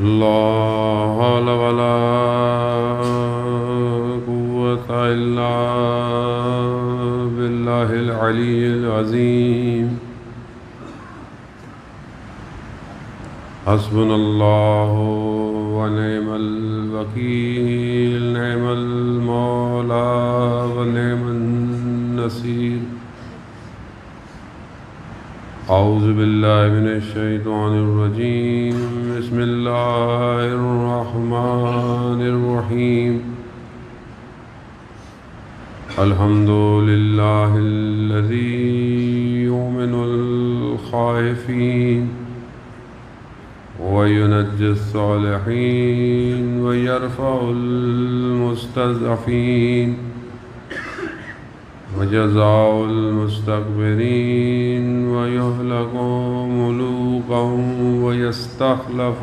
لا حول ولا قوة إلا بالله العلي العظيم. حسبنا الله ونعم الوكيل، نعم المولى ونعم النصير. أعوذ بالله من الشيطان الرجيم. بسم الله الرحمن الرحيم. الحمد لله الذي يؤمن الخائفين وينجي الصالحين ويرفع المستضعفين وجزاء المستكبرين ويهلك ملوكا ويستخلف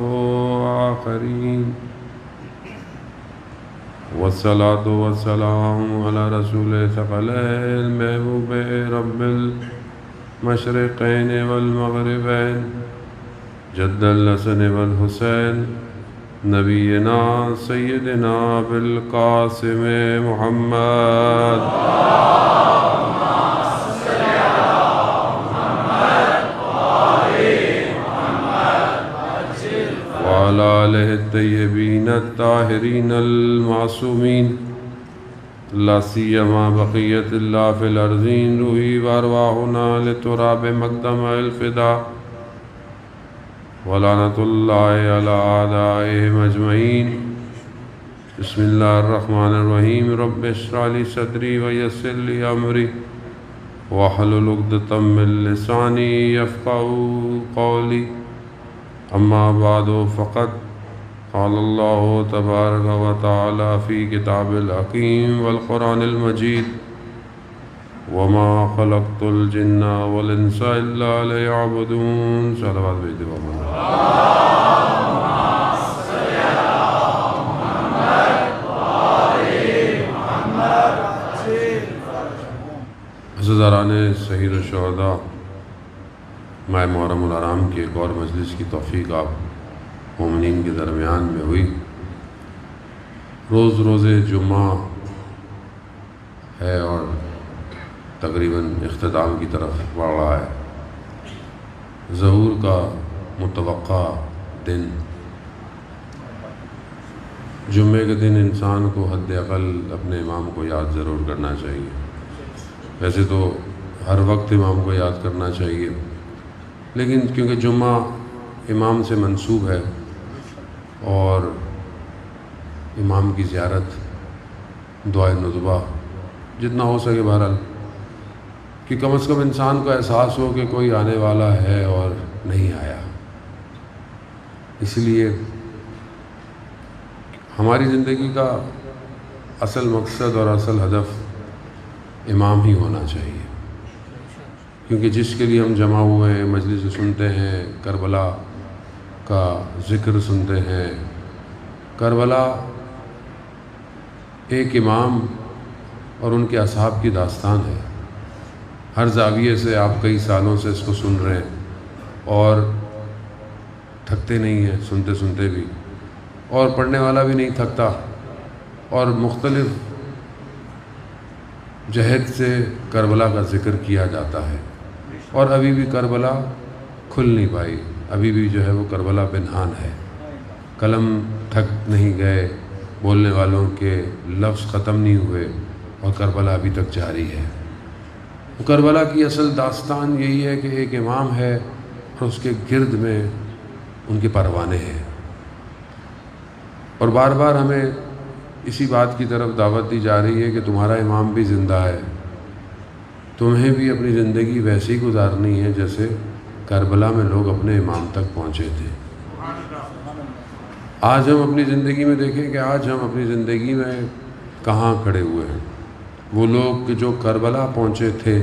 آخرين. والصلاة والسلام على رسول ثقلين محبوب رب المشرقين والمغربين جد الحسن والحسين نبينا سيدنا بالقاسم محمد وعلى آله الطيبين الطاهرين المعصومين، لا سيما بقية الله في الأرضين. روحي وأرواحنا لتراب مقدم الفداء، ولعنة الله على أعدائهم أجمعين. بسم الله الرحمن الرحيم. رب اشرح لي صدري ويسر لي أمري واحلل عقدة من لساني يفقهوا قولي. أما بعد، فقد قال الله تبارك وتعالى في كتاب الحكيم والقرآن المجيد: وما خلقت الجن والإنس إلا ليعبدون. صلوات بھیج دو بابا. عزیزان شہید الشہداء، ماہ محرم الحرام کی ایک اور مجلس کی توفیق آپ مومنین کے درمیان میں ہوئی. روز جمعہ ہے اور تقریباً اختتام کی طرف بڑھ رہا ہے. ظہور کا متوقع دن، جمعے کے دن انسان کو حد اقل اپنے امام کو یاد ضرور کرنا چاہیے. ویسے تو ہر وقت امام کو یاد کرنا چاہیے، لیکن کیونکہ جمعہ امام سے منسوب ہے اور امام کی زیارت، دعائے ندبہ جتنا ہو سکے بہرحال، کہ کم از کم انسان کو احساس ہو کہ کوئی آنے والا ہے اور نہیں آیا. اس لیے ہماری زندگی کا اصل مقصد اور اصل ہدف امام ہی ہونا چاہیے، کیونکہ جس کے لیے ہم جمع ہوئے ہیں، مجلس سنتے ہیں، کربلا کا ذکر سنتے ہیں. کربلا ایک امام اور ان کے اصحاب کی داستان ہے. ہر زاویے سے آپ کئی سالوں سے اس کو سن رہے ہیں اور تھکتے نہیں ہیں سنتے سنتے بھی، اور پڑھنے والا بھی نہیں تھکتا، اور مختلف جہد سے کربلا کا ذکر کیا جاتا ہے. اور ابھی بھی کربلا کھل نہیں پائی، ابھی بھی جو ہے وہ کربلا پنہان ہے. قلم تھک نہیں گئے، بولنے والوں کے لفظ ختم نہیں ہوئے، اور کربلا ابھی تک جاری ہے. کربلا کی اصل داستان یہی ہے کہ ایک امام ہے اور اس کے گرد میں ان کے پروانے ہیں. اور بار بار ہمیں اسی بات کی طرف دعوت دی جا رہی ہے کہ تمہارا امام بھی زندہ ہے، تمہیں بھی اپنی زندگی ویسی گزارنی ہے جیسے کربلا میں لوگ اپنے امام تک پہنچے تھے. آج ہم اپنی زندگی میں دیکھیں کہ آج ہم اپنی زندگی میں کہاں کھڑے ہوئے ہیں. وہ لوگ کہ جو کربلا پہنچے تھے،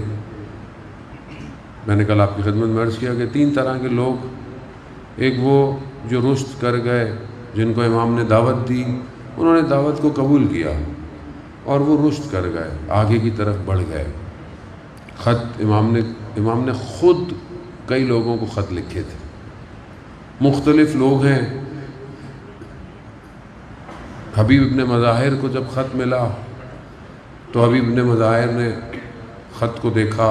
میں نے کل آپ کی خدمت میں عرض کیا کہ 3 طرح کے لوگ، ایک وہ جو رشت کر گئے، جن کو امام نے دعوت دی، انہوں نے دعوت کو قبول کیا اور وہ رشد کر گئے، آگے کی طرف بڑھ گئے. خط امام نے خود کئی لوگوں کو خط لکھے تھے. مختلف لوگ ہیں حبیب ابن مظاہر کو جب خط ملا تو حبیب ابن مظاہر نے خط کو دیکھا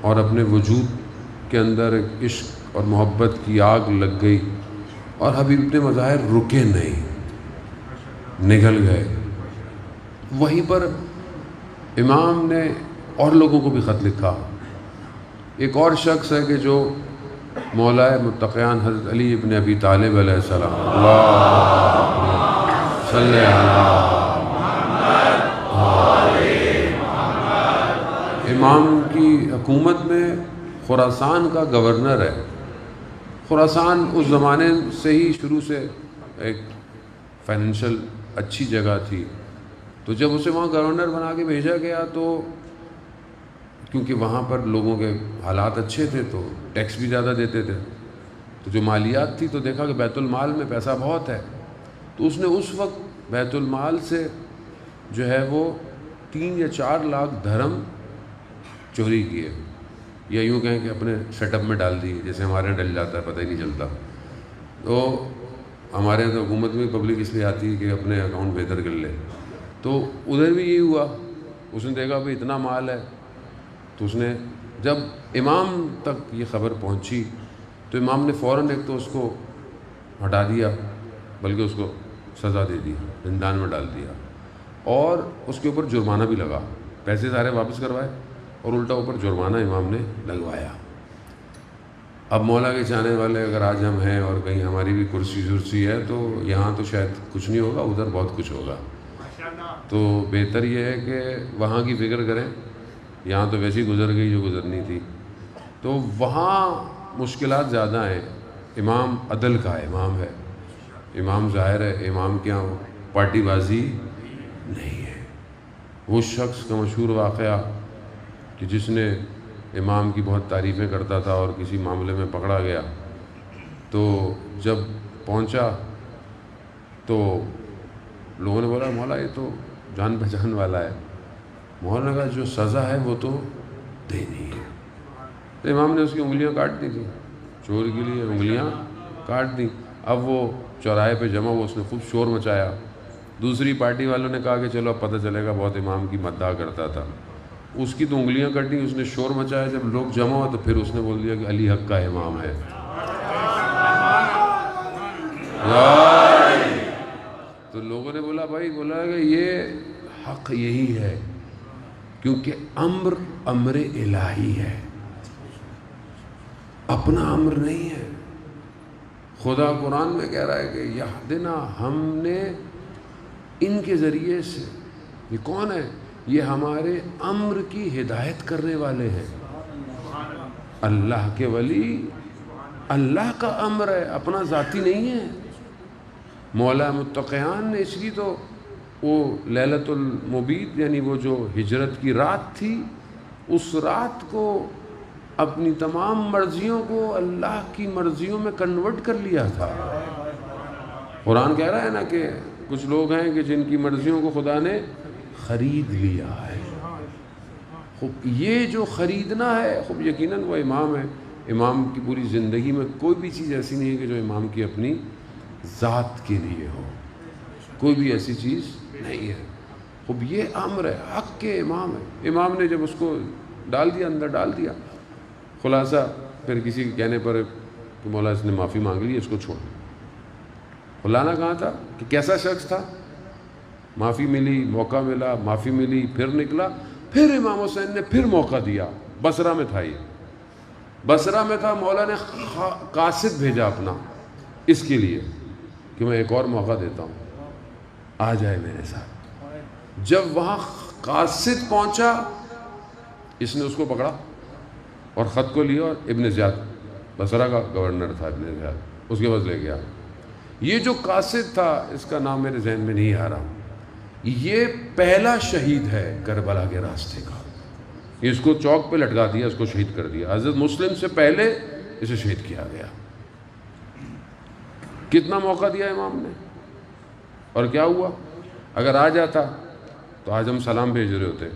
اور اپنے وجود کے اندر ایک عشق اور محبت کی آگ لگ گئی، اور حبیب ابن مظاہر رکے نہیں، نگل گئے۔ وہیں پر امام نے اور لوگوں کو بھی خط لکھا۔ ایک اور شخص ہے کہ جو مولا متقیان حضرت علی ابن ابی طالب علیہ السلام، اللہم صلی امام کی حکومت میں خراسان کا گورنر ہے۔ خراسان اس زمانے سے ہی شروع سے ایک فائنینشل اچھی جگہ تھی، تو جب اسے وہاں گورنر بنا کے بھیجا گیا تو کیونکہ وہاں پر لوگوں کے حالات اچھے تھے تو ٹیکس بھی زیادہ دیتے تھے، تو جو مالیات تھی تو دیکھا کہ بیت المال میں پیسہ بہت ہے، تو اس نے اس وقت بیت المال سے جو ہے وہ 3 یا 4 لاکھ درہم چوری کیے، یا یوں کہیں کہ اپنے سیٹ اپ میں ڈال دی، جیسے ہمارے یہاں ڈل جاتا ہے پتہ ہی نہیں چلتا۔ تو ہمارے یہاں تو حکومت میں پبلک اس لیے آتی ہے کہ اپنے اکاؤنٹ بہتر کر لے، تو ادھر بھی یہی ہوا۔ اس نے دیکھا بھئی اتنا مال ہے، تو اس نے جب امام تک یہ خبر پہنچی تو امام نے فوراً ایک تو اس کو ہٹا دیا، بلکہ اس کو سزا دے دی، زندان میں ڈال دیا، اور اس کے اوپر جرمانہ بھی لگا، پیسے سارے واپس کروائے اور الٹا اوپر جرمانہ امام نے لگوایا۔ اب مولا کے چاہنے والے اگر آج ہم ہیں اور کہیں ہماری بھی کرسی ہے تو یہاں تو شاید کچھ نہیں ہوگا، ادھر بہت کچھ ہوگا، تو بہتر یہ ہے کہ وہاں کی فکر کریں، یہاں تو ویسی گزر گئی جو گزرنی تھی، تو وہاں مشکلات زیادہ ہیں۔ امام عدل کا امام ہے، امام ظاہر ہے، امام کیا پارٹی بازی نہیں ہے۔ وہ شخص کا مشہور واقعہ کہ جس نے امام کی بہت تعریفیں کرتا تھا اور کسی معاملے میں پکڑا گیا، تو جب پہنچا تو لوگوں نے بولا مولا یہ تو جان پہچان والا ہے۔ مولا نے کہا جو سزا ہے وہ تو دینی ہے۔ تو امام نے اس کی انگلیاں کاٹ دی تھیں، چور کے لیے انگلیاں کاٹ دیں۔ اب وہ چوراہے پہ جمع ہوا، اس نے خوب شور مچایا۔ دوسری پارٹی والوں نے کہا کہ چلو اب پتہ چلے گا، بہت امام کی مداح کرتا تھا۔ اس کی تو انگلیاں کٹی، اس نے شور مچایا، جب لوگ جمع ہوا تو پھر اس نے بول دیا کہ علی حق کا امام ہے۔ تو لوگوں نے بولا کہ یہ حق یہی ہے، کیونکہ امر الہی ہے، اپنا امر نہیں ہے۔ خدا قرآن میں کہہ رہا ہے کہ یہدنا، ہم نے ان کے ذریعے سے، یہ کون ہے؟ یہ ہمارے امر کی ہدایت کرنے والے ہیں۔ اللہ کے ولی، اللہ کا امر ہے، اپنا ذاتی نہیں ہے۔ مولا متقیان نے اس لیے تو وہ لیلۃ المبیت، یعنی وہ جو ہجرت کی رات تھی، اس رات کو اپنی تمام مرضیوں کو اللہ کی مرضیوں میں کنورٹ کر لیا تھا۔ قرآن کہہ رہا ہے نا کہ کچھ لوگ ہیں کہ جن کی مرضیوں کو خدا نے خرید لیا ہے۔ خوب یہ جو خریدنا ہے، خوب یقیناً وہ امام ہے۔ امام کی پوری زندگی میں کوئی بھی چیز ایسی نہیں ہے کہ جو امام کی اپنی ذات کے لیے ہو، کوئی بھی ایسی چیز نہیں ہے۔ خوب یہ امر ہے، حق کے امام ہے۔ امام نے جب اس کو ڈال دیا، اندر ڈال دیا، خلاصہ پھر کسی کے کہنے پر کہ مولا اس نے معافی مانگ لی، اس کو چھوڑ۔ کھلانا کہاں تھا کہ کیسا شخص تھا، معافی ملی، موقع ملا، معافی ملی، پھر نکلا، پھر امام حسین نے پھر موقع دیا۔ بصرہ میں تھا، یہ بصرہ میں تھا، مولا نے قاصد بھیجا اپنا اس کے لیے کہ میں ایک اور موقع دیتا ہوں، آ جائے میرے ساتھ۔ جب وہاں قاصد پہنچا، اس نے اس کو پکڑا اور خط کو لیا، اور ابن زیاد، بصرہ کا گورنر تھا ابن زیاد، اس کے پاس لے گیا۔ یہ جو قاصد تھا، اس کا نام میرے ذہن میں نہیں آ رہا، یہ پہلا شہید ہے کربلا کے راستے کا۔ اس کو چوک پہ لٹکا دیا، اس کو شہید کر دیا۔ حضرت مسلم سے پہلے اسے شہید کیا گیا۔ کتنا موقع دیا امام نے، اور کیا ہوا؟ اگر آ جاتا تو آج ہم سلام بھیج رہے ہوتے،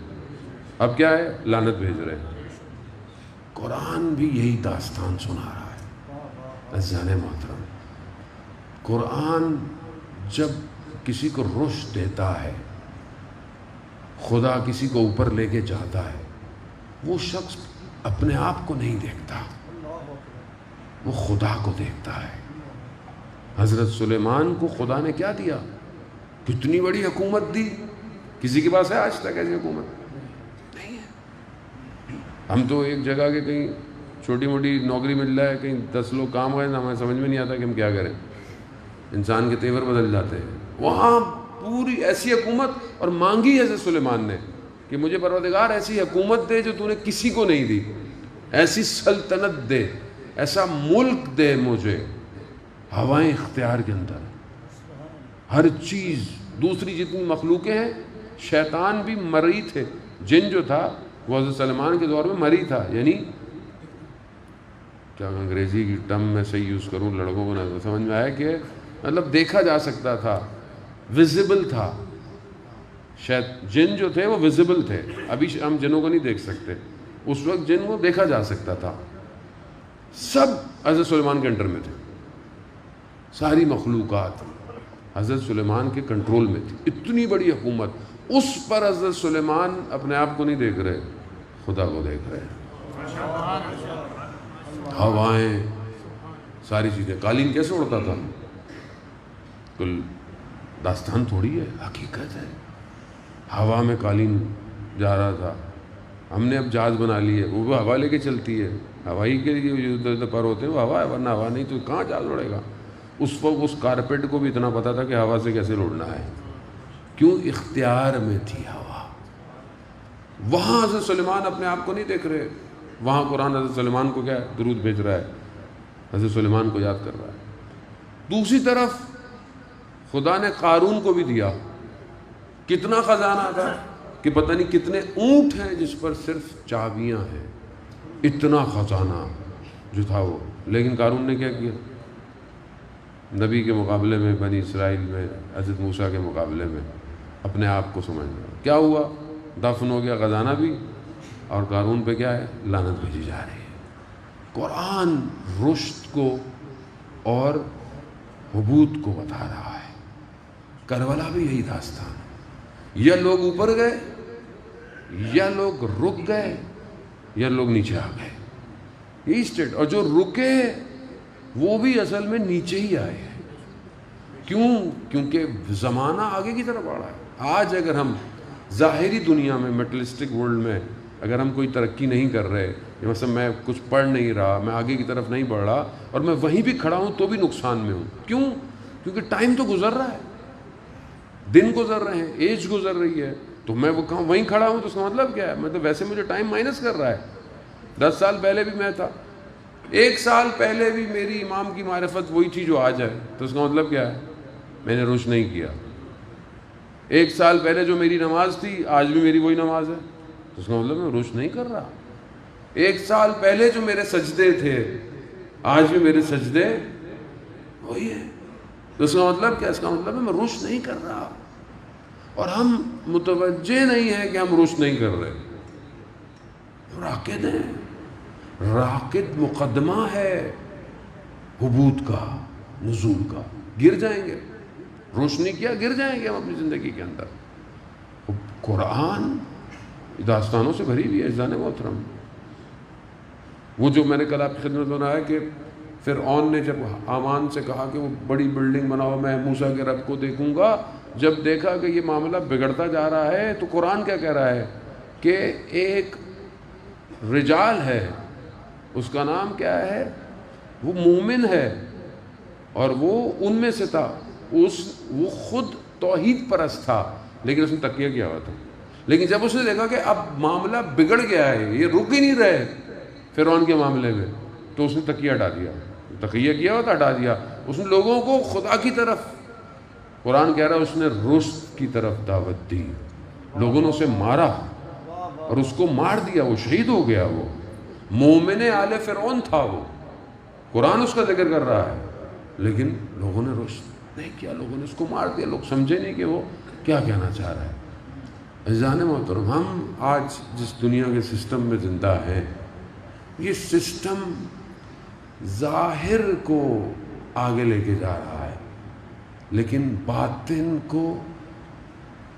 اب کیا ہے؟ لعنت بھیج رہے ہیں۔ قرآن بھی یہی داستان سنا رہا ہے۔ عزیزان محترم، قرآن جب کسی کو رشد دیتا ہے، خدا کسی کو اوپر لے کے جاتا ہے، وہ شخص اپنے آپ کو نہیں دیکھتا، وہ خدا کو دیکھتا ہے۔ حضرت سلیمان کو خدا نے کیا دیا؟ کتنی بڑی حکومت دی۔ کسی کے پاس ہے آج تک ایسی حکومت؟ نہیں ہے۔ ہم تو ایک جگہ کے کہیں چھوٹی موٹی نوکری مل رہا ہے، کہیں 10 لوگ کام کریں، ہمیں سمجھ میں نہیں آتا کہ ہم کیا کریں، انسان کے تیور بدل جاتے ہیں۔ وہاں پوری ایسی حکومت، اور مانگی حضرت سلیمان نے کہ مجھے پروردگار ایسی حکومت دے جو تو نے کسی کو نہیں دی، ایسی سلطنت دے، ایسا ملک دے مجھے، ہوائیں اختیار کے اندر، ہر چیز۔ دوسری جتنی مخلوقیں ہیں، شیطان بھی مری تھے، جن جو تھا وہ حضرت سلیمان کے دور میں مری تھا، یعنی کیا انگریزی کی ٹرم میں صحیح یوز کروں لڑکوں کو نہ سمجھ میں آئے کہ مطلب دیکھا جا سکتا تھا، ویزیبل تھا۔ جن جو تھے وہ ویزیبل تھے، ابھی ہم جنوں کو نہیں دیکھ سکتے، اس وقت جن کو دیکھا جا سکتا تھا۔ سب حضرت سلیمان کے انڈر میں تھے، ساری مخلوقات حضرت سلیمان کے کنٹرول میں تھی۔ اتنی بڑی حکومت، اس پر حضرت سلیمان اپنے آپ کو نہیں دیکھ رہے، خدا کو دیکھ رہے ہیں۔ ہوائیں، ساری چیزیں، قالین کیسے اڑتا تھا؟ کل داستان تھوڑی ہے، حقیقت ہے۔ ہوا میں قالین جا رہا تھا، ہم نے اب جہاز بنا لی ہے، وہ ہوا لے کے چلتی ہے، ہوائی کے لیے ادھر پر ہوتے ہیں وہ ہوا ہے، ورنہ ہوا نہیں تو کہاں جہاز اڑے گا۔ اس وقت اس کارپیٹ کو بھی اتنا پتا تھا کہ ہوا سے کیسے اڑنا ہے، کیوں؟ اختیار میں تھی ہوا۔ وہاں حضرت سلیمان اپنے آپ کو نہیں دیکھ رہے، وہاں قرآن حضرت سلیمان کو کیا ہے؟ درود بھیج رہا ہے، حضرت سلیمان کو یاد کر رہا ہے۔ دوسری طرف خدا نے قارون کو بھی دیا، کتنا خزانہ تھا کہ پتہ نہیں کتنے اونٹ ہیں جس پر صرف چابیاں ہیں، اتنا خزانہ جو تھا وہ۔ لیکن قارون نے کیا کیا؟ نبی کے مقابلے میں، بنی اسرائیل میں، حضرت موسیٰ کے مقابلے میں اپنے آپ کو سمجھنا۔ کیا ہوا؟ دفن ہو گیا خزانہ بھی، اور قارون پہ کیا ہے؟ لعنت بھیجی جا رہی ہے۔ قرآن رشد کو اور حبوط کو بتا رہا ہے۔ کربلا بھی یہی داستان ہے، یا لوگ اوپر گئے، یا لوگ رک گئے، یا لوگ نیچے آ گئے، یہی اسٹیٹ۔ اور جو رکے وہ بھی اصل میں نیچے ہی آئے ہیں۔ کیوں؟ کیونکہ زمانہ آگے کی طرف بڑھا ہے۔ آج اگر ہم ظاہری دنیا میں، میٹلسٹک ورلڈ میں اگر ہم کوئی ترقی نہیں کر رہے، مثلا میں کچھ پڑھ نہیں رہا، میں آگے کی طرف نہیں بڑھ رہا، اور میں وہیں بھی کھڑا ہوں تو بھی نقصان میں ہوں۔ کیوں؟ کیونکہ ٹائم تو گزر رہا ہے، دن گزر رہے ہیں، ایج گزر رہی ہے، تو میں وہ وہیں کھڑا ہوں تو اس کا مطلب کیا ہے؟ مطلب ویسے مجھے ٹائم مائنس کر رہا ہے۔ 10 سال پہلے بھی میں تھا، 1 سال پہلے بھی میری امام کی معرفت وہی تھی جو آج ہے، تو اس کا مطلب کیا ہے؟ میں نے رشد نہیں کیا۔ 1 سال پہلے جو میری نماز تھی آج بھی میری وہی نماز ہے، تو اس کا مطلب میں رشد نہیں کر رہا۔ 1 سال پہلے جو میرے سجدے تھے آج بھی میرے سجدے وہی ہیں، تو اس کا مطلب کیا؟ اس کا مطلب ہے میں رشد نہیں کر رہا، اور ہم متوجہ نہیں ہیں کہ ہم رشد نہیں کر رہے۔ راکد ہیں، راکد مقدمہ ہے حبوط کا، نزول کا۔ گر جائیں گے، روشنی کیا، گر جائیں گے ہم اپنی زندگی کے اندر۔ قرآن داستانوں سے بھری ہوئی ہے عزیزان محترم۔ وہ جو میں نے کل آپ کی خدمت میں بنایا کہ فرعون نے جب حامان سے کہا کہ وہ بڑی بلڈنگ بناؤ، میں موسیٰ کے رب کو دیکھوں گا، جب دیکھا کہ یہ معاملہ بگڑتا جا رہا ہے تو قرآن کیا کہہ رہا ہے کہ ایک رجال ہے، اس کا نام کیا ہے؟ وہ مومن ہے، اور وہ ان میں سے تھا، وہ خود توحید پرست تھا، لیکن اس نے تقیہ کیا ہوا تھا۔ لیکن جب اس نے دیکھا کہ اب معاملہ بگڑ گیا ہے، یہ رک ہی نہیں رہے فرعون کے معاملے میں، تو اس نے تقیہ ہٹا دیا، تقیہ کیا ہوا تھا ہٹا دیا۔ اس نے لوگوں کو خدا کی طرف، قرآن کہہ رہا ہے اس نے رشد کی طرف دعوت دی۔ لوگوں نے اسے مارا اور اس کو مار دیا، وہ شہید ہو گیا۔ وہ مومن آل فرعون تھا، وہ قرآن اس کا ذکر کر رہا ہے، لیکن لوگوں نے رشد نہیں کیا، لوگوں نے اس کو مار دیا، لوگ سمجھے نہیں کہ وہ کیا کہنا چاہ رہا ہے۔ عزیزان محترم، ہم آج جس دنیا کے سسٹم میں زندہ ہیں، یہ سسٹم ظاہر کو آگے لے کے جا رہا ہے، لیکن باطن کو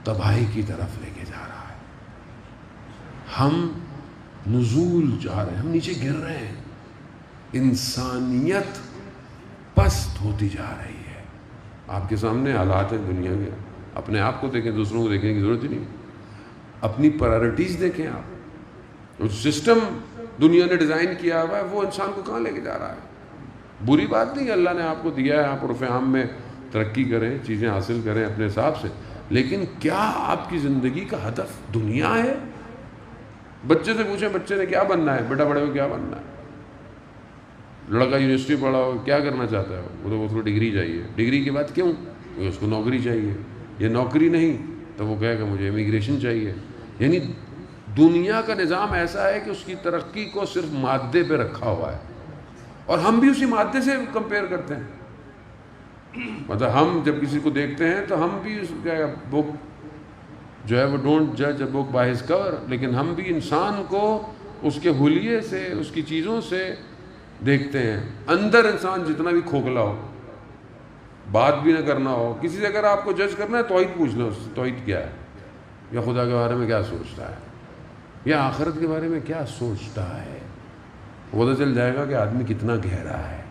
تباہی کی طرف لے کے جا رہا ہے. ہم نزول جا رہے ہیں, ہم نیچے گر رہے ہیں. انسانیت پست ہوتی جا رہی ہے. آپ کے سامنے حالات ہیں دنیا کے, اپنے آپ کو دیکھیں, دوسروں کو دیکھنے کی ضرورت ہی نہیں. اپنی پرائرٹیز دیکھیں آپ. جو سسٹم دنیا نے ڈیزائن کیا ہوا ہے وہ انسان کو کہاں لے کے جا رہا ہے. بری بات نہیں, اللہ نے آپ کو دیا ہے, آپ عرف عام میں ترقی کریں, چیزیں حاصل کریں اپنے حساب سے, لیکن کیا آپ کی زندگی کا ہدف دنیا ہے؟ بچے سے پوچھیں بچے نے کیا بننا ہے, بیٹا بڑے ہو کیا بننا ہے. لڑکا یونیورسٹی پڑھا ہو کیا کرنا چاہتا ہے, وہ تو ڈگری چاہیے. ڈگری کے بعد کیوں؟ اس کو نوکری چاہیے. یہ نوکری نہیں تو وہ کہے گا مجھے امیگریشن چاہیے. یعنی دنیا کا نظام ایسا ہے کہ اس کی ترقی کو صرف مادے پہ رکھا ہوا ہے, اور ہم بھی اسی مادے سے کمپیئر کرتے ہیں. مطلب ہم جب کسی کو دیکھتے ہیں تو ہم بھی بک جو ہے وہ ڈونٹ جج اے بک بائی ہز کور, لیکن ہم بھی انسان کو اس کے حلیے سے, اس کی چیزوں سے دیکھتے ہیں. اندر انسان جتنا بھی کھوکھلا ہو, بات بھی نہ کرنا ہو, کسی سے اگر آپ کو جج کرنا ہے توحید پوچھ لو, توحید کیا ہے, یا خدا کے بارے میں کیا سوچتا ہے, یا آخرت کے بارے میں کیا سوچتا ہے. پتہ چل جائے گا کہ آدمی کتنا گہرا ہے.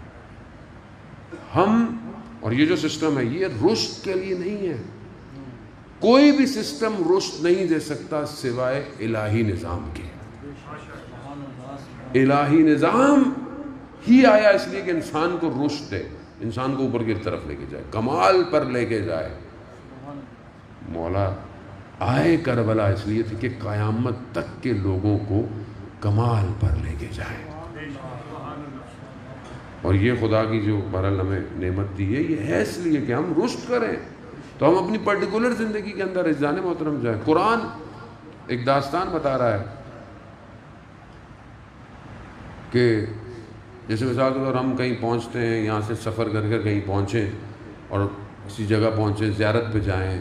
ہم اور یہ جو سسٹم ہے یہ رشد کے لیے نہیں ہے. کوئی بھی سسٹم رشد نہیں دے سکتا سوائے الہی نظام کے. الہی نظام ہی آیا اس لیے کہ انسان کو رشد دے, انسان کو اوپر کی طرف لے کے جائے, کمال پر لے کے جائے. مولا آئے کربلا اس لیے تھی کہ قیامت تک کے لوگوں کو کمال پر لے کے جائے. اور یہ خدا کی جو بہرحال ہمیں نعمت دی ہے یہ ہے اس لیے کہ ہم رشد کریں, تو ہم اپنی پرٹیکولر زندگی کے اندر اس جانے محترم جائیں. قرآن ایک داستان بتا رہا ہے کہ جیسے مثال کے طور ہم کہیں پہنچتے ہیں, یہاں سے سفر کر کر کہیں پہنچیں اور کسی جگہ پہنچیں, زیارت پہ جائیں,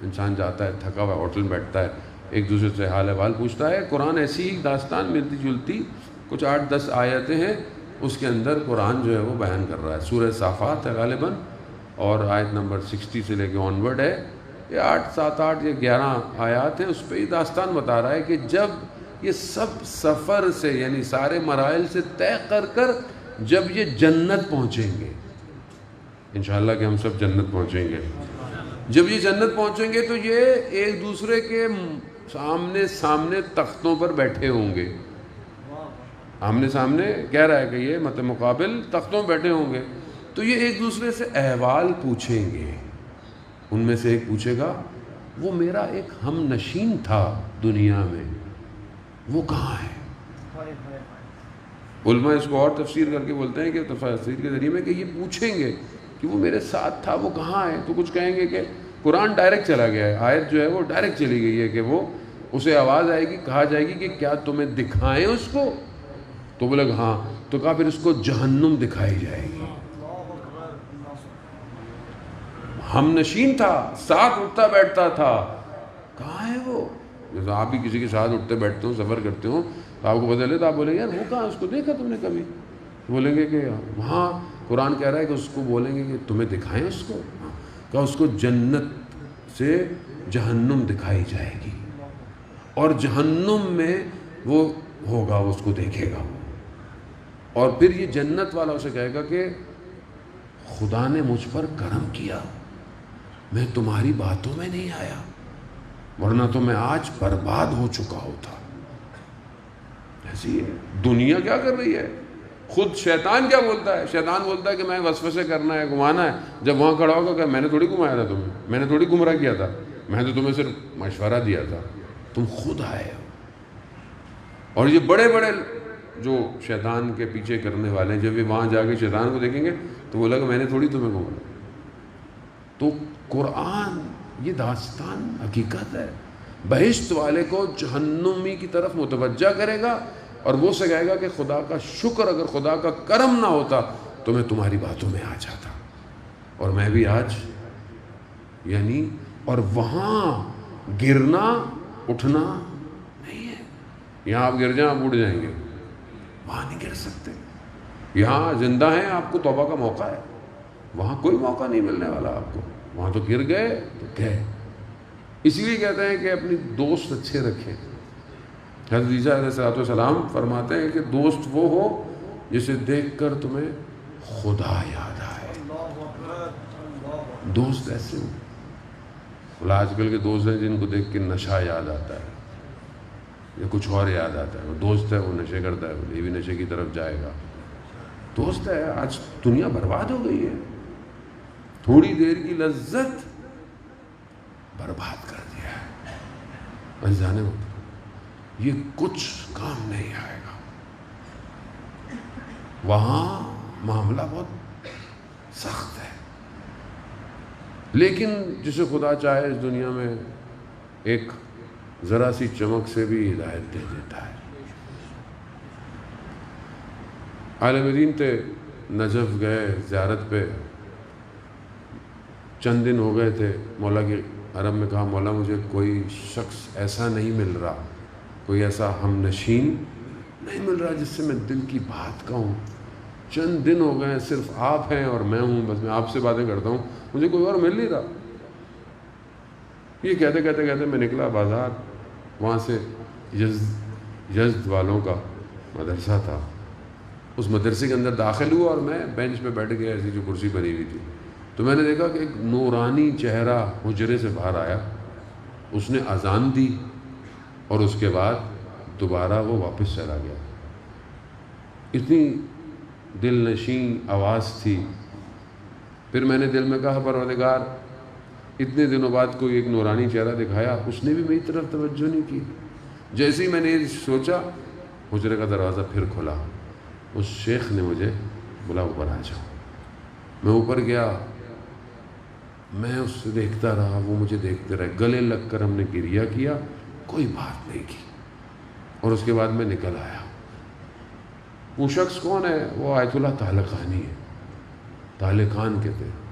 انسان جاتا ہے تھکا ہوا, ہوٹل میں بیٹھتا ہے, ایک دوسرے سے حال احوال پوچھتا ہے. قرآن ایسی ہی داستان ملتی جلتی کچھ 8-10 آیتیں ہیں, اس کے اندر قرآن جو ہے وہ بیان کر رہا ہے. سورہ صافات ہے غالباً, اور آیت نمبر 60 سے لے کے آنورڈ ہے. یہ 7-8 یا 11 آیات ہیں, اس پہ یہ داستان بتا رہا ہے کہ جب یہ سب سفر سے یعنی سارے مراحل سے طے کر جب یہ جنت پہنچیں گے, انشاءاللہ کہ ہم سب جنت پہنچیں گے, جب یہ جنت پہنچیں گے تو یہ ایک دوسرے کے سامنے تختوں پر بیٹھے ہوں گے. آمنے سامنے کہہ رہا ہے کہ یہ مطلب مقابل تختوں بیٹھے ہوں گے, تو یہ ایک دوسرے سے احوال پوچھیں گے. ان میں سے ایک پوچھے گا وہ میرا ایک ہم نشین تھا دنیا میں, وہ کہاں ہے. علماء اس کو اور تفسیر کر کے بولتے ہیں کہ تفسیر کے ذریعے میں کہ یہ پوچھیں گے کہ وہ میرے ساتھ تھا وہ کہاں ہے, تو کچھ کہیں گے کہ قرآن ڈائریکٹ چلا گیا ہے, آیت جو ہے وہ ڈائریکٹ چلی گئی ہے کہ وہ اسے آواز آئے گی, کہا جائے گی کہ کیا تمہیں دکھائیں اس کو, تو بولے ہاں, تو کہا پھر اس کو جہنم دکھائی جائے گی. ہم نشین تھا, ساتھ اٹھتا بیٹھتا تھا, کہاں ہے وہ. جیسے آپ بھی کسی کے ساتھ اٹھتے بیٹھتے ہو, سفر کرتے ہو, تو آپ کو پتہ چلے تو آپ بولیں گے یار وہ کہاں, اس کو دیکھا تم نے کبھی, بولیں گے کہ وہاں. قرآن کہہ رہا ہے کہ اس کو بولیں گے کہ تمہیں دکھائیں اس کو, کہ اس کو جنت سے جہنم دکھائی جائے گی, اور جہنم میں وہ ہوگا, اس کو دیکھے گا. اور پھر یہ جنت والا اسے کہے گا کہ خدا نے مجھ پر کرم کیا, میں تمہاری باتوں میں نہیں آیا, ورنہ تو میں آج برباد ہو چکا ہوتا. ایسی ہے دنیا کیا کر رہی ہے. خود شیطان کیا بولتا ہے, شیطان بولتا ہے کہ میں وسوسے کرنا ہے, گھمانا ہے. جب وہاں کھڑا ہوگا کہ میں نے تھوڑی گھمایا تھا تمہیں, میں نے تھوڑی گمراہ کیا تھا, میں نے تو تمہیں صرف مشورہ دیا تھا, تم خود آئے ہو. اور یہ بڑے بڑے جو شیطان کے پیچھے کرنے والے ہیں, جب یہ وہاں جا کے شیطان کو دیکھیں گے تو بولا کہ میں نے تھوڑی تمہیں گھمایا. تو قرآن یہ داستان حقیقت ہے. بہشت والے کو جہنمی کی طرف متوجہ کرے گا, اور وہ سے کہے گا کہ خدا کا شکر, اگر خدا کا کرم نہ ہوتا تو میں تمہاری باتوں میں آ جاتا, اور میں بھی آج یعنی. اور وہاں گرنا اٹھنا نہیں ہے. یہاں آپ گر جائیں آپ اٹھ جائیں گے, وہاں نہیں گر سکتے. یہاں زندہ ہیں, آپ کو توبہ کا موقع ہے, وہاں کوئی موقع نہیں ملنے والا آپ کو. وہاں تو گر گئے تو گئے. اس لیے کہتے ہیں کہ اپنی دوست اچھے رکھیں. حضرت عیسیٰ علیہ السلام فرماتے ہیں کہ دوست وہ ہو جسے دیکھ کر تمہیں خدا یاد آئے. دوست ایسے ہو. بولا آج کل کے دوست ہیں جن کو دیکھ کے نشہ یاد آتا ہے یا کچھ اور یاد آتا ہے. وہ دوست ہے وہ نشے کرتا ہے, یہ بھی نشے کی طرف جائے گا. دوست ہے. آج دنیا برباد ہو گئی ہے. تھوڑی دیر کی لذت برباد کر دیا ہے. اور جانے یہ کچھ کام نہیں آئے گا. وہاں معاملہ بہت سخت ہے. لیکن جسے خدا چاہے اس دنیا میں ایک ذرا سی چمک سے بھی ہدایت دے دیتا ہے. عالم دین تھے, نجف گئے زیارت پہ. چند دن ہو گئے تھے. مولا کے حرم میں کہا مولا مجھے کوئی شخص ایسا نہیں مل رہا, کوئی ایسا ہم نشین نہیں مل رہا جس سے میں دل کی بات کہوں. چند دن ہو گئے, صرف آپ ہیں اور میں ہوں, بس میں آپ سے باتیں کرتا ہوں, مجھے کوئی اور مل نہیں رہا. یہ کہتے کہتے کہتے میں نکلا بازار. وہاں سے یزد والوں کا مدرسہ تھا. اس مدرسے کے اندر داخل ہوا اور میں بینچ پہ بیٹھ گیا, ایسی جو کرسی بنی ہوئی تھی. تو میں نے دیکھا کہ ایک نورانی چہرہ حجرے سے باہر آیا. اس نے اذان دی اور اس کے بعد دوبارہ وہ واپس چلا گیا. اتنی دل نشین آواز تھی. پھر میں نے دل میں کہا پروردگار اتنے دنوں بعد کوئی ایک نورانی چہرہ دکھایا, اس نے بھی میری طرف توجہ نہیں کی. جیسے ہی میں نے یہ سوچا حجرے کا دروازہ پھر کھلا. اس شیخ نے مجھے بولا اوپر آ جاؤ. میں اوپر گیا. میں اس سے دیکھتا رہا, وہ مجھے دیکھتے رہے. گلے لگ کر ہم نے گریہ کیا, کوئی بات نہیں کی, اور اس کے بعد میں نکل آیا. وہ شخص کون ہے؟ وہ آیت اللہ طالقانی ہے. طالقان کہتے ہیں.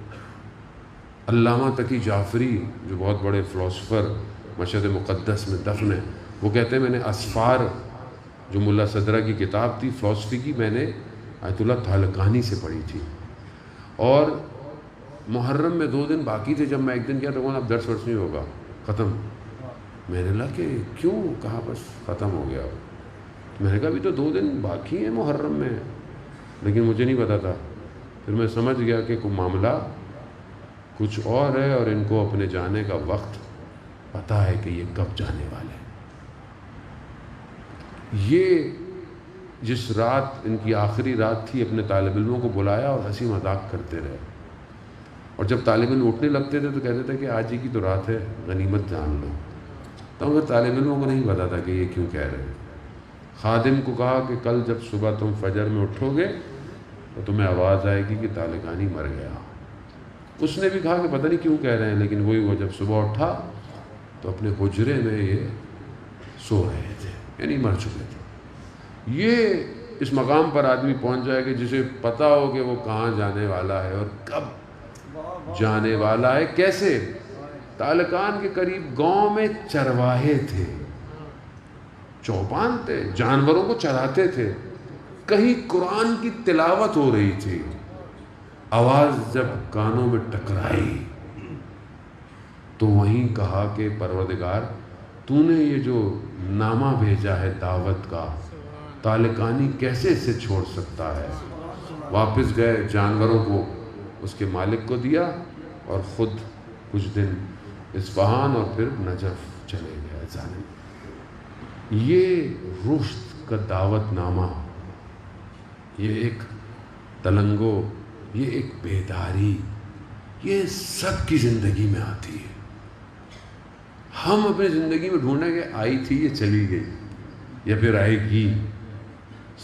علامہ تقی جعفری جو بہت بڑے فلسفر مشہد مقدس میں دفن ہیں, وہ کہتے ہیں میں نے اسفار جو ملا صدرہ کی کتاب تھی فلسفی کی, میں نے آیت اللہ طالقانی سے پڑھی تھی. اور محرم میں 2 دن باقی تھے. جب میں ایک دن کیا تو اب درس ورس نہیں ہوگا, ختم. میں نے کہا کہ کیوں؟ کہا بس ختم ہو گیا. میں نے کہا ابھی تو 2 دن باقی ہیں محرم میں, لیکن مجھے نہیں پتا تھا. پھر میں سمجھ گیا کہ کوئی معاملہ کچھ اور ہے, اور ان کو اپنے جانے کا وقت پتہ ہے کہ یہ کب جانے والے. یہ جس رات ان کی آخری رات تھی, اپنے طالب علموں کو بلایا اور ہنسی مذاق کرتے رہے. اور جب طالب علم اٹھنے لگتے تھے تو کہتے تھے کہ آج ہی کی تو رات ہے, غنیمت جان لو. تو مگر طالب علموں کو نہیں پتا تھا کہ یہ کیوں کہہ رہے ہیں. خادم کو کہا کہ کل جب صبح تم فجر میں اٹھو گے تو تمہیں آواز آئے گی کہ طالقانی مر گیا. اس نے بھی کہا کہ پتہ نہیں کیوں کہہ رہے ہیں, لیکن وہی وہ جب صبح اٹھا تو اپنے حجرے میں یہ سو رہے تھے, یعنی مر چکے تھے. یہ اس مقام پر آدمی پہنچ جائے کہ جسے پتہ ہو کہ وہ کہاں جانے والا ہے اور کب جانے والا ہے. کیسے؟ طالقان کے قریب گاؤں میں چرواہے تھے, چوپان تھے, جانوروں کو چراتے تھے. کہیں قرآن کی تلاوت ہو رہی تھی. آواز جب کانوں میں ٹکرائی تو وہیں کہا کہ پروردگار تو نے یہ جو نامہ بھیجا ہے دعوت کا, طالقانی کیسے اسے چھوڑ سکتا ہے. واپس گئے, جانوروں کو اس کے مالک کو دیا اور خود کچھ دن اصفہان اور پھر نجف چلے گئے. جانے یہ رشد کا دعوت نامہ, یہ ایک تلنگو, یہ ایک بیداری, یہ سب کی زندگی میں آتی ہے. ہم اپنی زندگی میں ڈھونڈیں کہ آئی تھی یہ چلی گئی یا پھر آئے گی.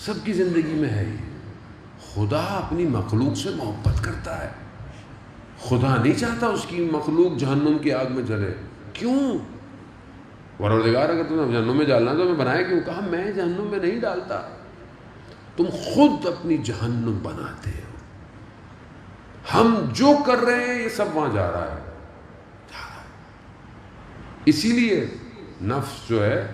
سب کی زندگی میں ہے یہ. خدا اپنی مخلوق سے محبت کرتا ہے. خدا نہیں چاہتا اس کی مخلوق جہنم کی آگ میں جلے. کیوں؟ پروردگار اگر تمہیں جہنم میں ڈالنا تو میں بنایا کیوں؟ کہا میں جہنم میں نہیں ڈالتا, تم خود اپنی جہنم بناتے ہو. ہم جو کر رہے ہیں یہ سب وہاں جا رہا ہے. اسی لیے نفس جو ہے,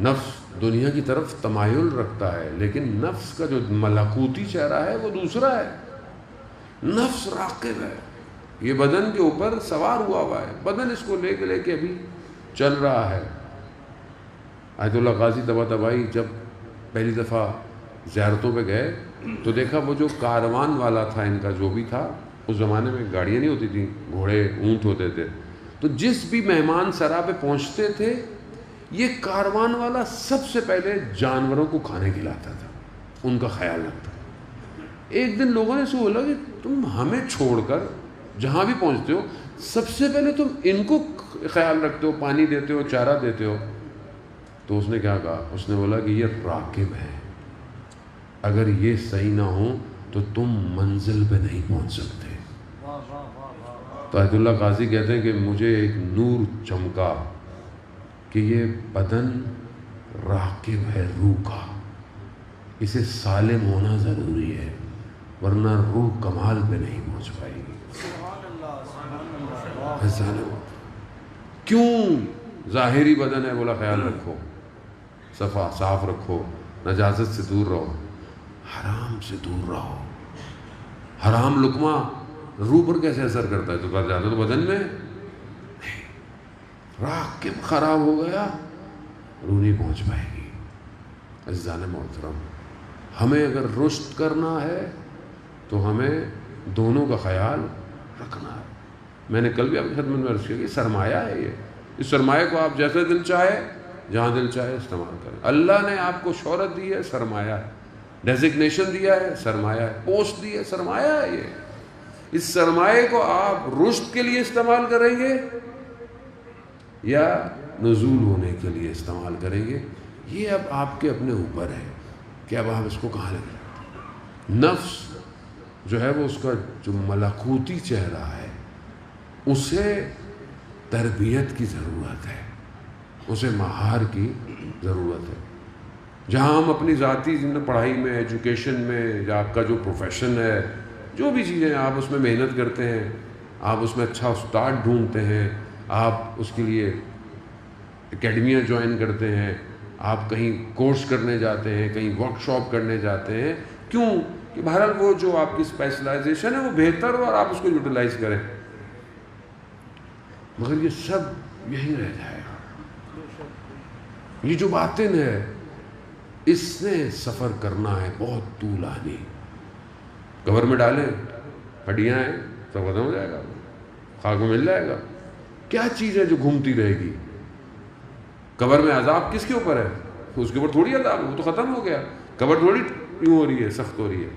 نفس دنیا کی طرف تمایل رکھتا ہے, لیکن نفس کا جو ملکوتی چہرہ ہے وہ دوسرا ہے. نفس راقب ہے, یہ بدن کے اوپر سوار ہوا ہے، بدن اس کو لے کے ابھی چل رہا ہے۔ آیت اللہ قاضی طباطبائی جب پہلی دفعہ زیارتوں پہ گئے تو دیکھا وہ جو کاروان والا تھا ان کا جو بھی تھا، اس زمانے میں گاڑیاں نہیں ہوتی تھیں، گھوڑے اونٹ ہوتے تھے، تو جس بھی مہمان سرا پہ پہنچتے تھے یہ کاروان والا سب سے پہلے جانوروں کو کھانے کھلاتا تھا، ان کا خیال رکھتا تھا۔ ایک دن لوگوں نے اسے بولا کہ تم ہمیں چھوڑ کر جہاں بھی پہنچتے ہو سب سے پہلے تم ان کو خیال رکھتے ہو، پانی دیتے ہو، چارہ دیتے ہو۔ تو اس نے کیا کہا؟ اس نے بولا کہ یہ راکب ہے، اگر یہ صحیح نہ ہو تو تم منزل پہ نہیں پہنچ سکتے۔ تو آیت اللہ قاضی کہتے ہیں کہ مجھے ایک نور چمکا کہ یہ بدن راکب ہے روح کا، اسے سالم ہونا ضروری ہے ورنہ روح کمال پہ نہیں پہنچ پائے گی۔ کیوں؟ ظاہری بدن ہے، بولا خیال رکھو، صاف رکھو، نجاست سے دور رہو، حرام سے دور رہو۔ حرام لقمہ روح پر کیسے اثر کرتا ہے؟ تو کر جاتا تو بدن میں نہیں، راکب خراب ہو گیا روح نہیں پہنچ پائے گی۔ عزیزان محترم، ہمیں اگر رشد کرنا ہے تو ہمیں دونوں کا خیال رکھنا ہے۔ میں نے کل بھی آپ کی خدمت میں عرض کیا کہ سرمایہ ہے یہ، اس سرمایہ کو آپ جیسے دل چاہے جہاں دل چاہے استعمال کریں۔ اللہ نے آپ کو شہرت دی ہے، سرمایہ ہے، ڈیزگنیشن دیا ہے، سرمایہ ہے، پوسٹ دی ہے، سرمایہ ہے یہ۔ اس سرمایہ کو آپ رشد کے لیے استعمال کریں گے یا نزول ہونے کے لیے استعمال کریں گے، یہ اب آپ کے اپنے اوپر ہے کہ اب آپ اس کو کہاں لگیں۔ نفس جو ہے وہ اس کا جو ملکوتی چہرہ ہے اسے تربیت کی ضرورت ہے، اسے مہار کی ضرورت ہے۔ جہاں ہم اپنی ذاتی پڑھائی میں، ایجوکیشن میں، یا آپ کا جو پروفیشن ہے، جو بھی چیزیں آپ اس میں محنت کرتے ہیں، آپ اس میں اچھا استاد ڈھونڈتے ہیں، آپ اس کے لیے اکیڈمیاں جوائن کرتے ہیں، آپ کہیں کورس کرنے جاتے ہیں، کہیں ورک شاپ کرنے جاتے ہیں، کیوں؟ کہ بہرحال وہ جو آپ کی اسپیشلائزیشن ہے وہ بہتر ہو اور آپ اس کو یوٹیلائز کریں، مگر یہ سب یہی رہ جائے گا۔ یہ جو باطن ہے اس نے سفر کرنا ہے بہت طولانی۔ قبر میں ڈالیں، ہڈیاں ہیں، سب ختم ہو جائے گا، خاک میں مل جائے گا۔ کیا چیز ہے جو گھومتی رہے گی؟ قبر میں عذاب کس کے اوپر ہے؟ اس کے اوپر تھوڑی عذاب ہے، وہ تو ختم ہو گیا۔ قبر تھوڑی یوں ہو رہی ہے، سخت ہو رہی ہے۔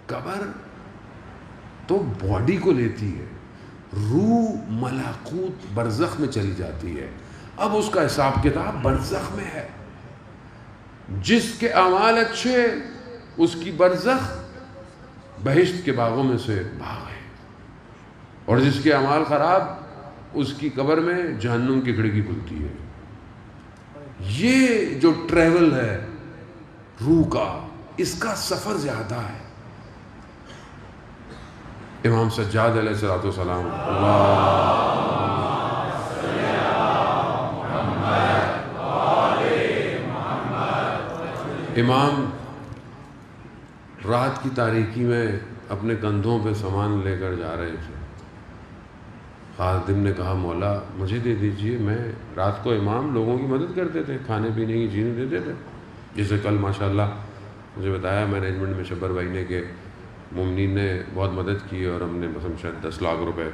قبر تو باڈی کو لیتی ہے، روح ملکوت برزخ میں چلی جاتی ہے، اب اس کا حساب کتاب برزخ میں ہے۔ جس کے اعمال اچھے اس کی برزخ بہشت کے باغوں میں سے باغ ہے، اور جس کے اعمال خراب اس کی قبر میں جہنم کی کھڑکی کھلتی ہے۔ یہ جو ٹریول ہے روح کا، اس کا سفر زیادہ ہے۔ امام سجاد علیہ السلام، امام رات کی تاریکی میں اپنے کندھوں پہ سامان لے کر جا رہے تھے۔ خادم نے کہا مولا مجھے دے دیجئے، میں رات کو امام لوگوں کی مدد کرتے تھے، کھانے پینے کی چیزیں دیتے تھے، جسے کل ماشاءاللہ مجھے بتایا مینجمنٹ میں شبر بھائی نے کہ مومنین نے بہت مدد کی، اور ہم نے مثلا شاید 10 لاکھ روپے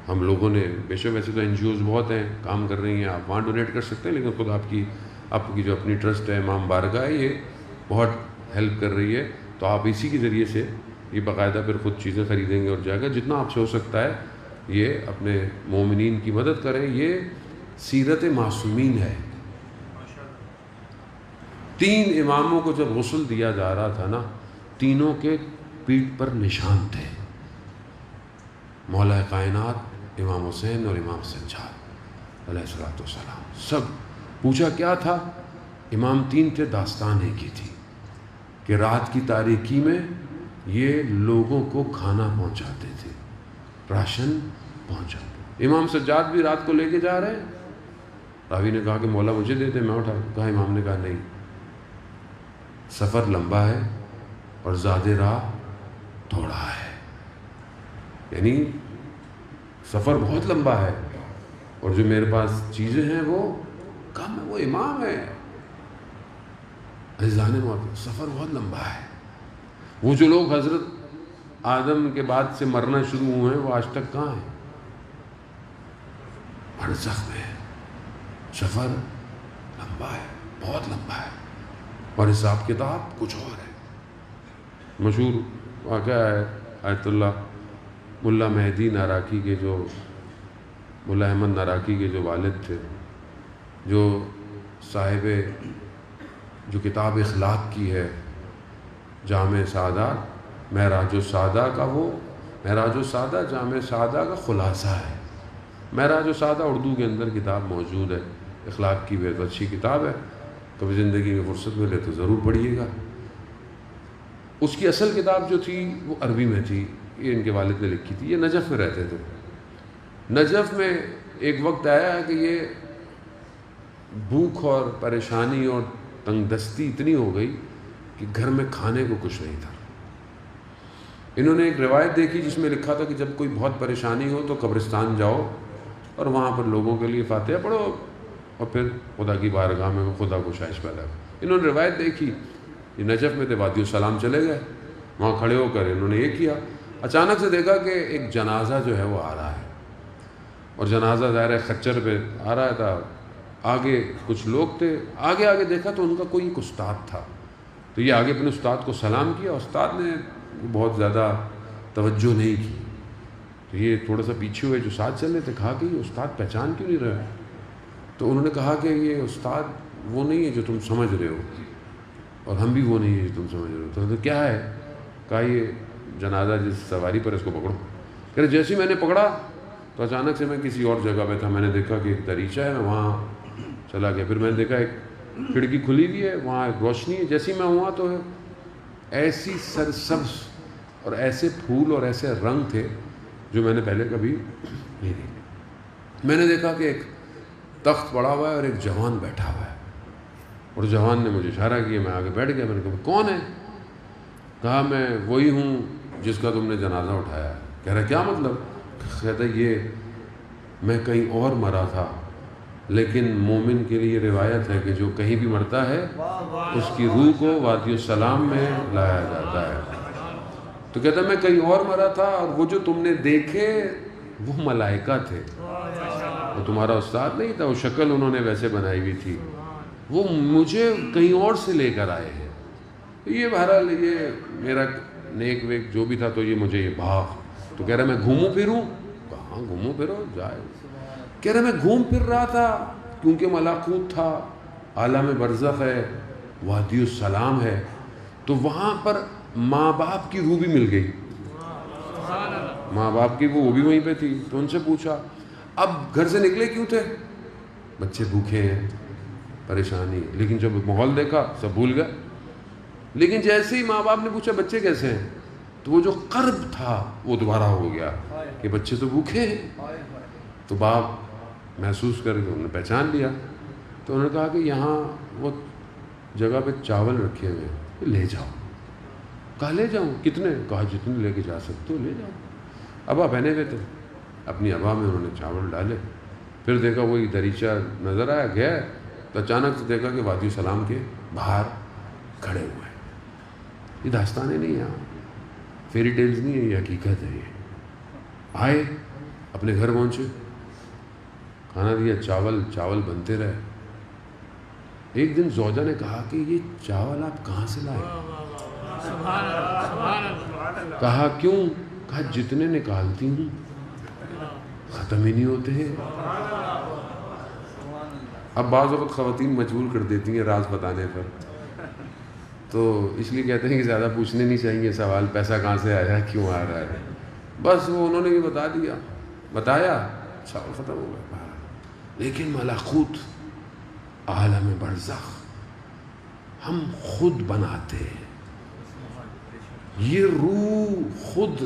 ہم لوگوں نے، بے شک ویسے تو این جی اوز بہت ہیں کام کر رہی ہیں، آپ وہاں ڈونیٹ کر سکتے ہیں، لیکن خود آپ کی جو اپنی ٹرسٹ ہے امام بارگاہ ہے، یہ بہت ہیلپ کر رہی ہے، تو آپ اسی کے ذریعے سے یہ باقاعدہ پھر خود چیزیں خریدیں گے اور جا کر جتنا آپ سے ہو سکتا ہے یہ اپنے مومنین کی مدد کریں۔ یہ سیرت معصومین ہے۔ 3 اماموں کو جب غسل دیا جا رہا تھا نا، تینوں کے پیٹھ پر نشان تھے، مولا کائنات، امام حسین اور امام سجاد علیہ السلام۔ سب پوچھا کیا تھا؟ امام 3 تھے، داستان ایک ہی تھی کہ رات کی تاریکی میں یہ لوگوں کو کھانا پہنچاتے تھے، راشن پہنچاتے۔ امام سجاد بھی رات کو لے کے جا رہے ہیں، راوی نے کہا کہ مولا مجھے دیتے، میں اٹھا کہا، امام نے کہا نہیں، سفر لمبا ہے اور زیادہ راہ تھوڑا ہے، یعنی سفر بہت لمبا ہے، اور جو میرے پاس چیزیں ہیں وہ کم ہے، وہ امام ہے۔ عزیزان محترم، سفر بہت لمبا ہے۔ وہ جو لوگ حضرت آدم کے بعد سے مرنا شروع ہوئے ہیں وہ آج تک کہاں ہیں؟ برزخ میں ہے۔ سفر لمبا ہے، بہت لمبا ہے، اور حساب کتاب کچھ اور ہے۔ مشہور واقعہ ہے آیت اللہ ملا مہدی ناراکی کے، جو ملا احمد ناراکی کے جو والد تھے، جو صاحب جو کتاب اخلاق کی ہے، جامع سعادہ، معراج السعادہ کا، وہ معراج السعادہ جامع سعادہ کا خلاصہ ہے۔ معراج السعادہ اردو کے اندر کتاب موجود ہے، اخلاق کی بہت اچھی کتاب ہے، کبھی زندگی میں فرصت ملے تو ضرور پڑھیے گا۔ اس کی اصل کتاب جو تھی وہ عربی میں تھی، یہ ان کے والد نے لکھی تھی۔ یہ نجف میں رہتے تھے۔ نجف میں ایک وقت آیا ہے کہ یہ بھوک اور پریشانی اور تنگ دستی اتنی ہو گئی کہ گھر میں کھانے کو کچھ نہیں تھا۔ انہوں نے ایک روایت دیکھی جس میں لکھا تھا کہ جب کوئی بہت پریشانی ہو تو قبرستان جاؤ اور وہاں پر لوگوں کے لیے فاتحہ پڑھو اور پھر خدا کی بارگاہ میں خدا کو شائش پیدا کرو۔ انہوں نے روایت دیکھی، یہ نجف میں تھے، وادی السلام چلے گئے، وہاں کھڑے ہو کر انہوں نے یہ کیا، اچانک سے دیکھا کہ ایک جنازہ جو ہے وہ آ رہا ہے، اور جنازہ ظاہر خچر پہ آ رہا تھا، آگے کچھ لوگ تھے، آگے آگے دیکھا تو ان کا کوئی ایک استاد تھا، تو یہ آگے اپنے استاد کو سلام کیا، استاد نے بہت زیادہ توجہ نہیں کی، تو یہ تھوڑا سا پیچھے ہوئے جو ساتھ چل رہے تھے، کہا کہ یہ استاد پہچان کیوں نہیں رہے؟ تو انہوں نے کہا کہ یہ استاد وہ نہیں ہے جو تم سمجھ رہے ہو، اور ہم بھی وہ نہیں ہے جو تم سمجھ رہے ہو۔ تو کیا ہے؟ کہا یہ جنازہ جس سواری پر اس کو پکڑو۔ کہہ رہے جیسے ہی میں نے پکڑا تو اچانک سے میں کسی اور جگہ پہ تھا، میں نے دیکھا کہ ایک دریچہ ہے، میں وہاں چلا گیا، پھر میں نے دیکھا ایک کھڑکی کھلی ہوئی ہے، وہاں ایک روشنی ہے، جیسے ہی میں ہوا تو ایسی سرسبز اور ایسے پھول اور ایسے رنگ تھے جو میں نے پہلے کبھی نہیں دیکھے۔ میں نے دیکھا کہ ایک تخت پڑا ہوا ہے اور ایک جوان بیٹھا ہوا ہے، اور جوان نے مجھے اشارہ کیا، میں آگے بیٹھ گیا۔ میں نے کہا کون ہے؟ کہا میں وہی ہوں جس کا تم نے جنازہ اٹھایا ہے۔ کہہ رہا کیا مطلب؟ کہتا یہ میں کہیں اور مرا تھا، لیکن مومن کے لیے روایت ہے کہ جو کہیں بھی مرتا ہے اس کی روح کو وادی السلام میں لایا جاتا ہے۔ تو کہتا میں کہیں اور مرا تھا، اور وہ جو تم نے دیکھے وہ ملائکہ تھے، وہ تمہارا استاد نہیں تھا، وہ شکل انہوں نے ویسے بنائی ہوئی تھی، وہ مجھے کہیں اور سے لے کر آئے ہیں۔ یہ بہرحال یہ میرا نیک ویک جو بھی تھا، تو یہ مجھے یہ بھاگ، تو کہہ رہا میں گھوموں پھروں؟ کہاں گھوموں پھرو جائے؟ کہہ رہا میں گھوم پھر رہا تھا کیونکہ ملاکوت تھا، عالم برزخ ہے، وادی السلام ہے، تو وہاں پر ماں باپ کی روح بھی مل گئی، ماں باپ کی وہ بھی وہیں پہ تھی۔ تو ان سے پوچھا اب گھر سے نکلے کیوں تھے؟ بچے بھوکے ہیں، پریشانی، لیکن جب ماحول دیکھا سب بھول گئے۔ لیکن جیسے ہی ماں باپ نے پوچھا بچے کیسے ہیں، تو وہ جو قرب تھا وہ دوبارہ ہو گیا کہ بچے تو بھوکے ہیں۔ تو باپ محسوس کر کے انہوں نے پہچان لیا، تو انہوں نے کہا کہ یہاں وہ جگہ پہ چاول رکھے ہوئے ہیں، لے جاؤ۔ کہا لے جاؤں؟ کتنے؟ کہا جتنے لے کے جا سکتے ہو لے جاؤ۔ ابا پہنے ہوئے تھے، اپنی ابا میں انہوں نے چاول ڈالے، پھر دیکھا وہی دریچہ نظر آیا، گیا، تو اچانک سے دیکھا کہ وادی السلام کے باہر کھڑے ہوئے ہیں۔ یہ داستانیں نہیں ہیں، فیری ٹیلز نہیں ہے، یہ حقیقت ہے۔ یہ آئے، اپنے گھر پہنچے، کھانا دیا، چاول بنتے رہے۔ ایک دن زوجہ نے کہا کہ یہ چاول آپ کہاں سے لائے؟ کہا کیوں؟ کہا جتنے نکالتی ہوں ختم ہی نہیں ہوتے ہیں۔ اب بعض وقت خواتین مجبور کر دیتی ہیں راز بتانے پر، تو اس لیے کہتے ہیں کہ زیادہ پوچھنے نہیں چاہیے سوال، پیسہ کہاں سے آیا، کیوں آ رہا ہے، بس وہ انہوں نے بھی بتا دیا، بتایا، چاول ختم ہو گیا۔ لیکن ملاکوت، عالم برزخ ہم خود بناتے ہیں، یہ روح خود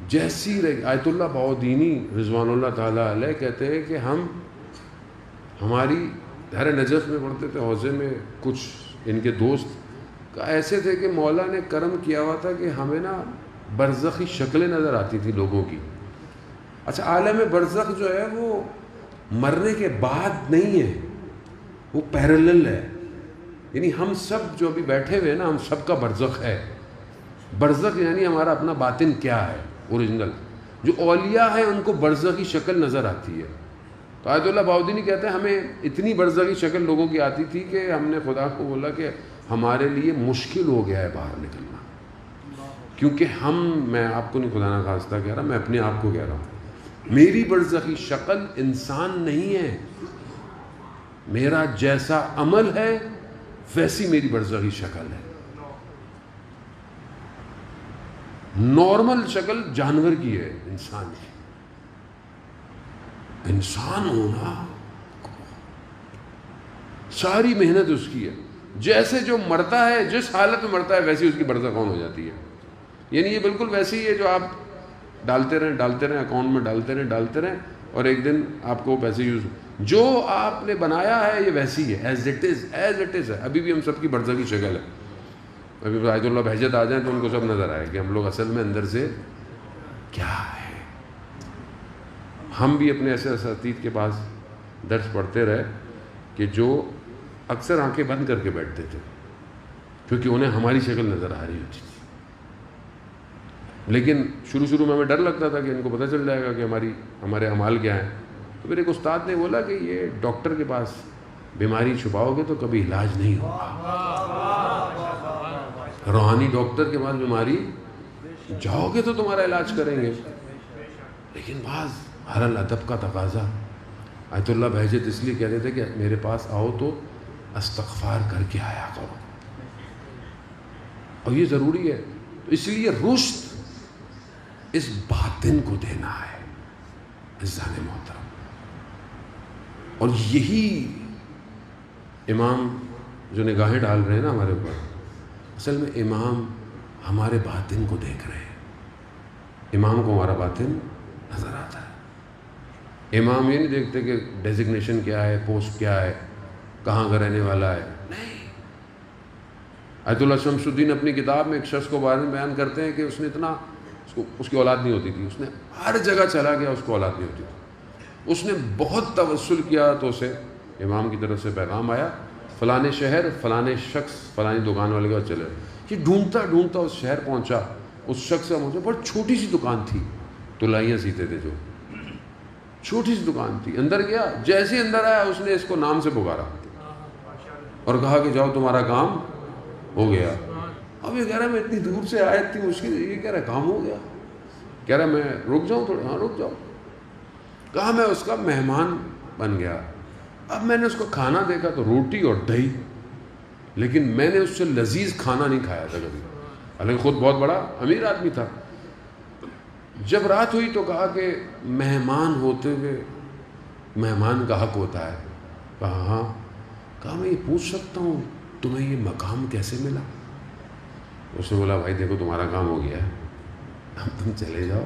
جیسی رہے۔ آیت اللہ بہاؤدینی رضوان اللہ تعالیٰ علیہ کہتے ہیں کہ ہماری دھر نجف میں پڑھتے تھے، حوضے میں کچھ ان کے دوست ایسے تھے کہ مولا نے کرم کیا ہوا تھا کہ ہمیں نا برزخی شکلیں نظر آتی تھی لوگوں کی، اچھا عالم برزخ جو ہے وہ مرنے کے بعد نہیں ہے، وہ پیرلل ہے، یعنی ہم سب جو ابھی بیٹھے ہوئے ہیں نا، ہم سب کا برزخ ہے. برزخ یعنی ہمارا اپنا باطن کیا ہے اوریجنل. جو اولیاء ہیں ان کو برزخی شکل نظر آتی ہے. تو آیت اللہ بہاؤالدینی کہتے ہیں ہمیں اتنی برزخی شکل لوگوں کی آتی تھی کہ ہم نے خدا کو بولا کہ ہمارے لیے مشکل ہو گیا ہے باہر نکلنا، کیونکہ میں آپ کو نہیں خدا نہ خواستہ کہہ رہا، میں اپنے آپ کو کہہ رہا ہوں، میری برزخی شکل انسان نہیں ہے. میرا جیسا عمل ہے ویسی میری برزخی شکل ہے. نارمل شکل جانور کی ہے، انسان کی. انسان ہونا ساری محنت اس کی ہے. جیسے جو مرتا ہے، جس حالت میں مرتا ہے ویسی اس کی برزخ آن ہو جاتی ہے. یعنی یہ بالکل ویسی ہی ہے جو آپ ڈالتے رہیں اکاؤنٹ میں ڈالتے رہیں اور ایک دن آپ کو پیسے یوز، جو آپ نے بنایا ہے یہ ویسی ہے، ایز اٹ از ہے. ابھی بھی ہم سب کی برزخی شکل ہے. ابھی آیت اللہ بہجت آ جائیں تو ان کو سب نظر آئے کہ ہم لوگ اصل میں اندر سے کیا ہے. ہم بھی اپنے ایسے اساتذہ کے پاس درس پڑھتے رہے کہ جو اکثر آنکھیں بند کر کے بیٹھتے تھے کیونکہ انہیں ہماری شکل نظر آ رہی ہوتی تھی. لیکن شروع میں ہمیں ڈر لگتا تھا کہ ان کو پتہ چل جائے گا کہ ہمارے اعمال کیا ہیں. تو پھر ایک استاد نے بولا کہ یہ ڈاکٹر کے پاس بیماری چھپاؤ گے تو کبھی علاج نہیں ہوگا. روحانی ڈاکٹر کے پاس بیماری جاؤ گے تو تمہارا علاج کریں گے. لیکن بعض ہر الادب کا تقاضا. آیت اللہ بہجت اس لیے کہتے تھے کہ میرے پاس آؤ تو استغفار کر کے آیا کرو، اور یہ ضروری ہے. تو اس لیے رشد اس باطن کو دینا ہے عزیزان محترم. اور یہی امام جو نگاہیں ڈال رہے ہیں نا ہمارے اوپر، اصل میں امام ہمارے باطن کو دیکھ رہے ہیں. امام کو ہمارا باطن نظر آتا ہے. امام یہ نہیں دیکھتے کہ ڈیزگنیشن کیا ہے، پوسٹ کیا ہے، کہاں کا رہنے والا ہے. نہیں. آیت اللہ شمس الدین اپنی کتاب میں ایک شخص کو بارے میں بیان کرتے ہیں کہ اس نے اس کی اولاد نہیں ہوتی تھی. اس نے ہر جگہ چلا گیا، اس کو اولاد نہیں ہوتی تھی. اس نے بہت توسل کیا تو اسے امام کی طرف سے پیغام آیا، فلانے شہر فلانے شخص فلانی دکان والے کے پاس چلے. یہ ڈھونڈتا اس شہر پہنچا. اس شخص سے پہنچا، بہت چھوٹی سی دکان تھی، تلائیاں سیتے تھے، جو چھوٹی سی دکان تھی. اندر گیا، جیسے اندر آیا اس نے اس کو نام سے پکارا اور کہا کہ جاؤ تمہارا کام ہو گیا. اب یہ کہہ رہا ہے میں اتنی دور سے آیا، اتنی مشکل، یہ کہہ رہا ہے کام ہو گیا. کہہ رہا میں رک جاؤں تھوڑا. ہاں رک جاؤ. کہا میں اس کا مہمان بن گیا. اب میں نے اس کو کھانا دیکھا تو روٹی اور دہی، لیکن میں نے اس سے لذیذ کھانا نہیں کھایا تھا کبھی، حالانکہ خود بہت بڑا امیر آدمی تھا. جب رات ہوئی تو کہا کہ مہمان ہوتے ہوئے مہمان کا حق ہوتا ہے. کہا ہاں. کہا میں یہ پوچھ سکتا ہوں تمہیں یہ مقام کیسے ملا؟ اس نے بولا بھائی دیکھو تمہارا کام ہو گیا ہے، اب تم چلے جاؤ،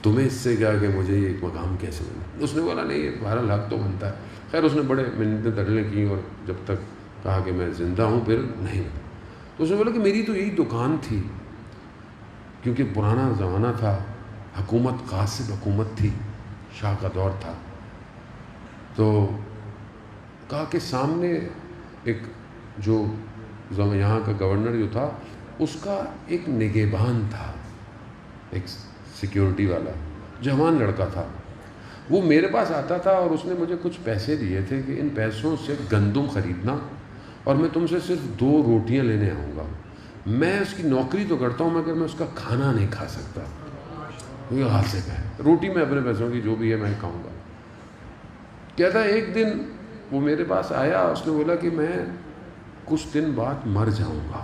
تمہیں اس سے کیا کہ مجھے یہ مقام کیسے ملا؟ اس نے بولا نہیں، یہ بہرحال حق تو بنتا ہے. خیر اس نے بڑے منتیں ترلیں کی اور جب تک کہا کہ میں زندہ ہوں پھر نہیں. تو اس نے بولا کہ میری تو یہی دکان تھی، کیونکہ پرانا زمانہ تھا، حکومت غاصب حکومت تھی، شاہ کا دور تھا. تو کہا کہ سامنے ایک جو یہاں کا گورنر جو تھا اس کا ایک نگہبان تھا، ایک سیکیورٹی والا جوان لڑکا تھا. وہ میرے پاس آتا تھا اور اس نے مجھے کچھ پیسے دیے تھے کہ ان پیسوں سے گندم خریدنا اور میں تم سے صرف 2 روٹیاں لینے آؤں گا. میں اس کی نوکری تو کرتا ہوں مگر میں اس کا کھانا نہیں کھا سکتا، یہ غاصب ہے. روٹی میں اپنے پیسوں کی جو بھی ہے میں کھاؤں گا. کہتا ہے ایک دن وہ میرے پاس آیا، اس نے بولا کہ میں کچھ دن بعد مر جاؤں گا،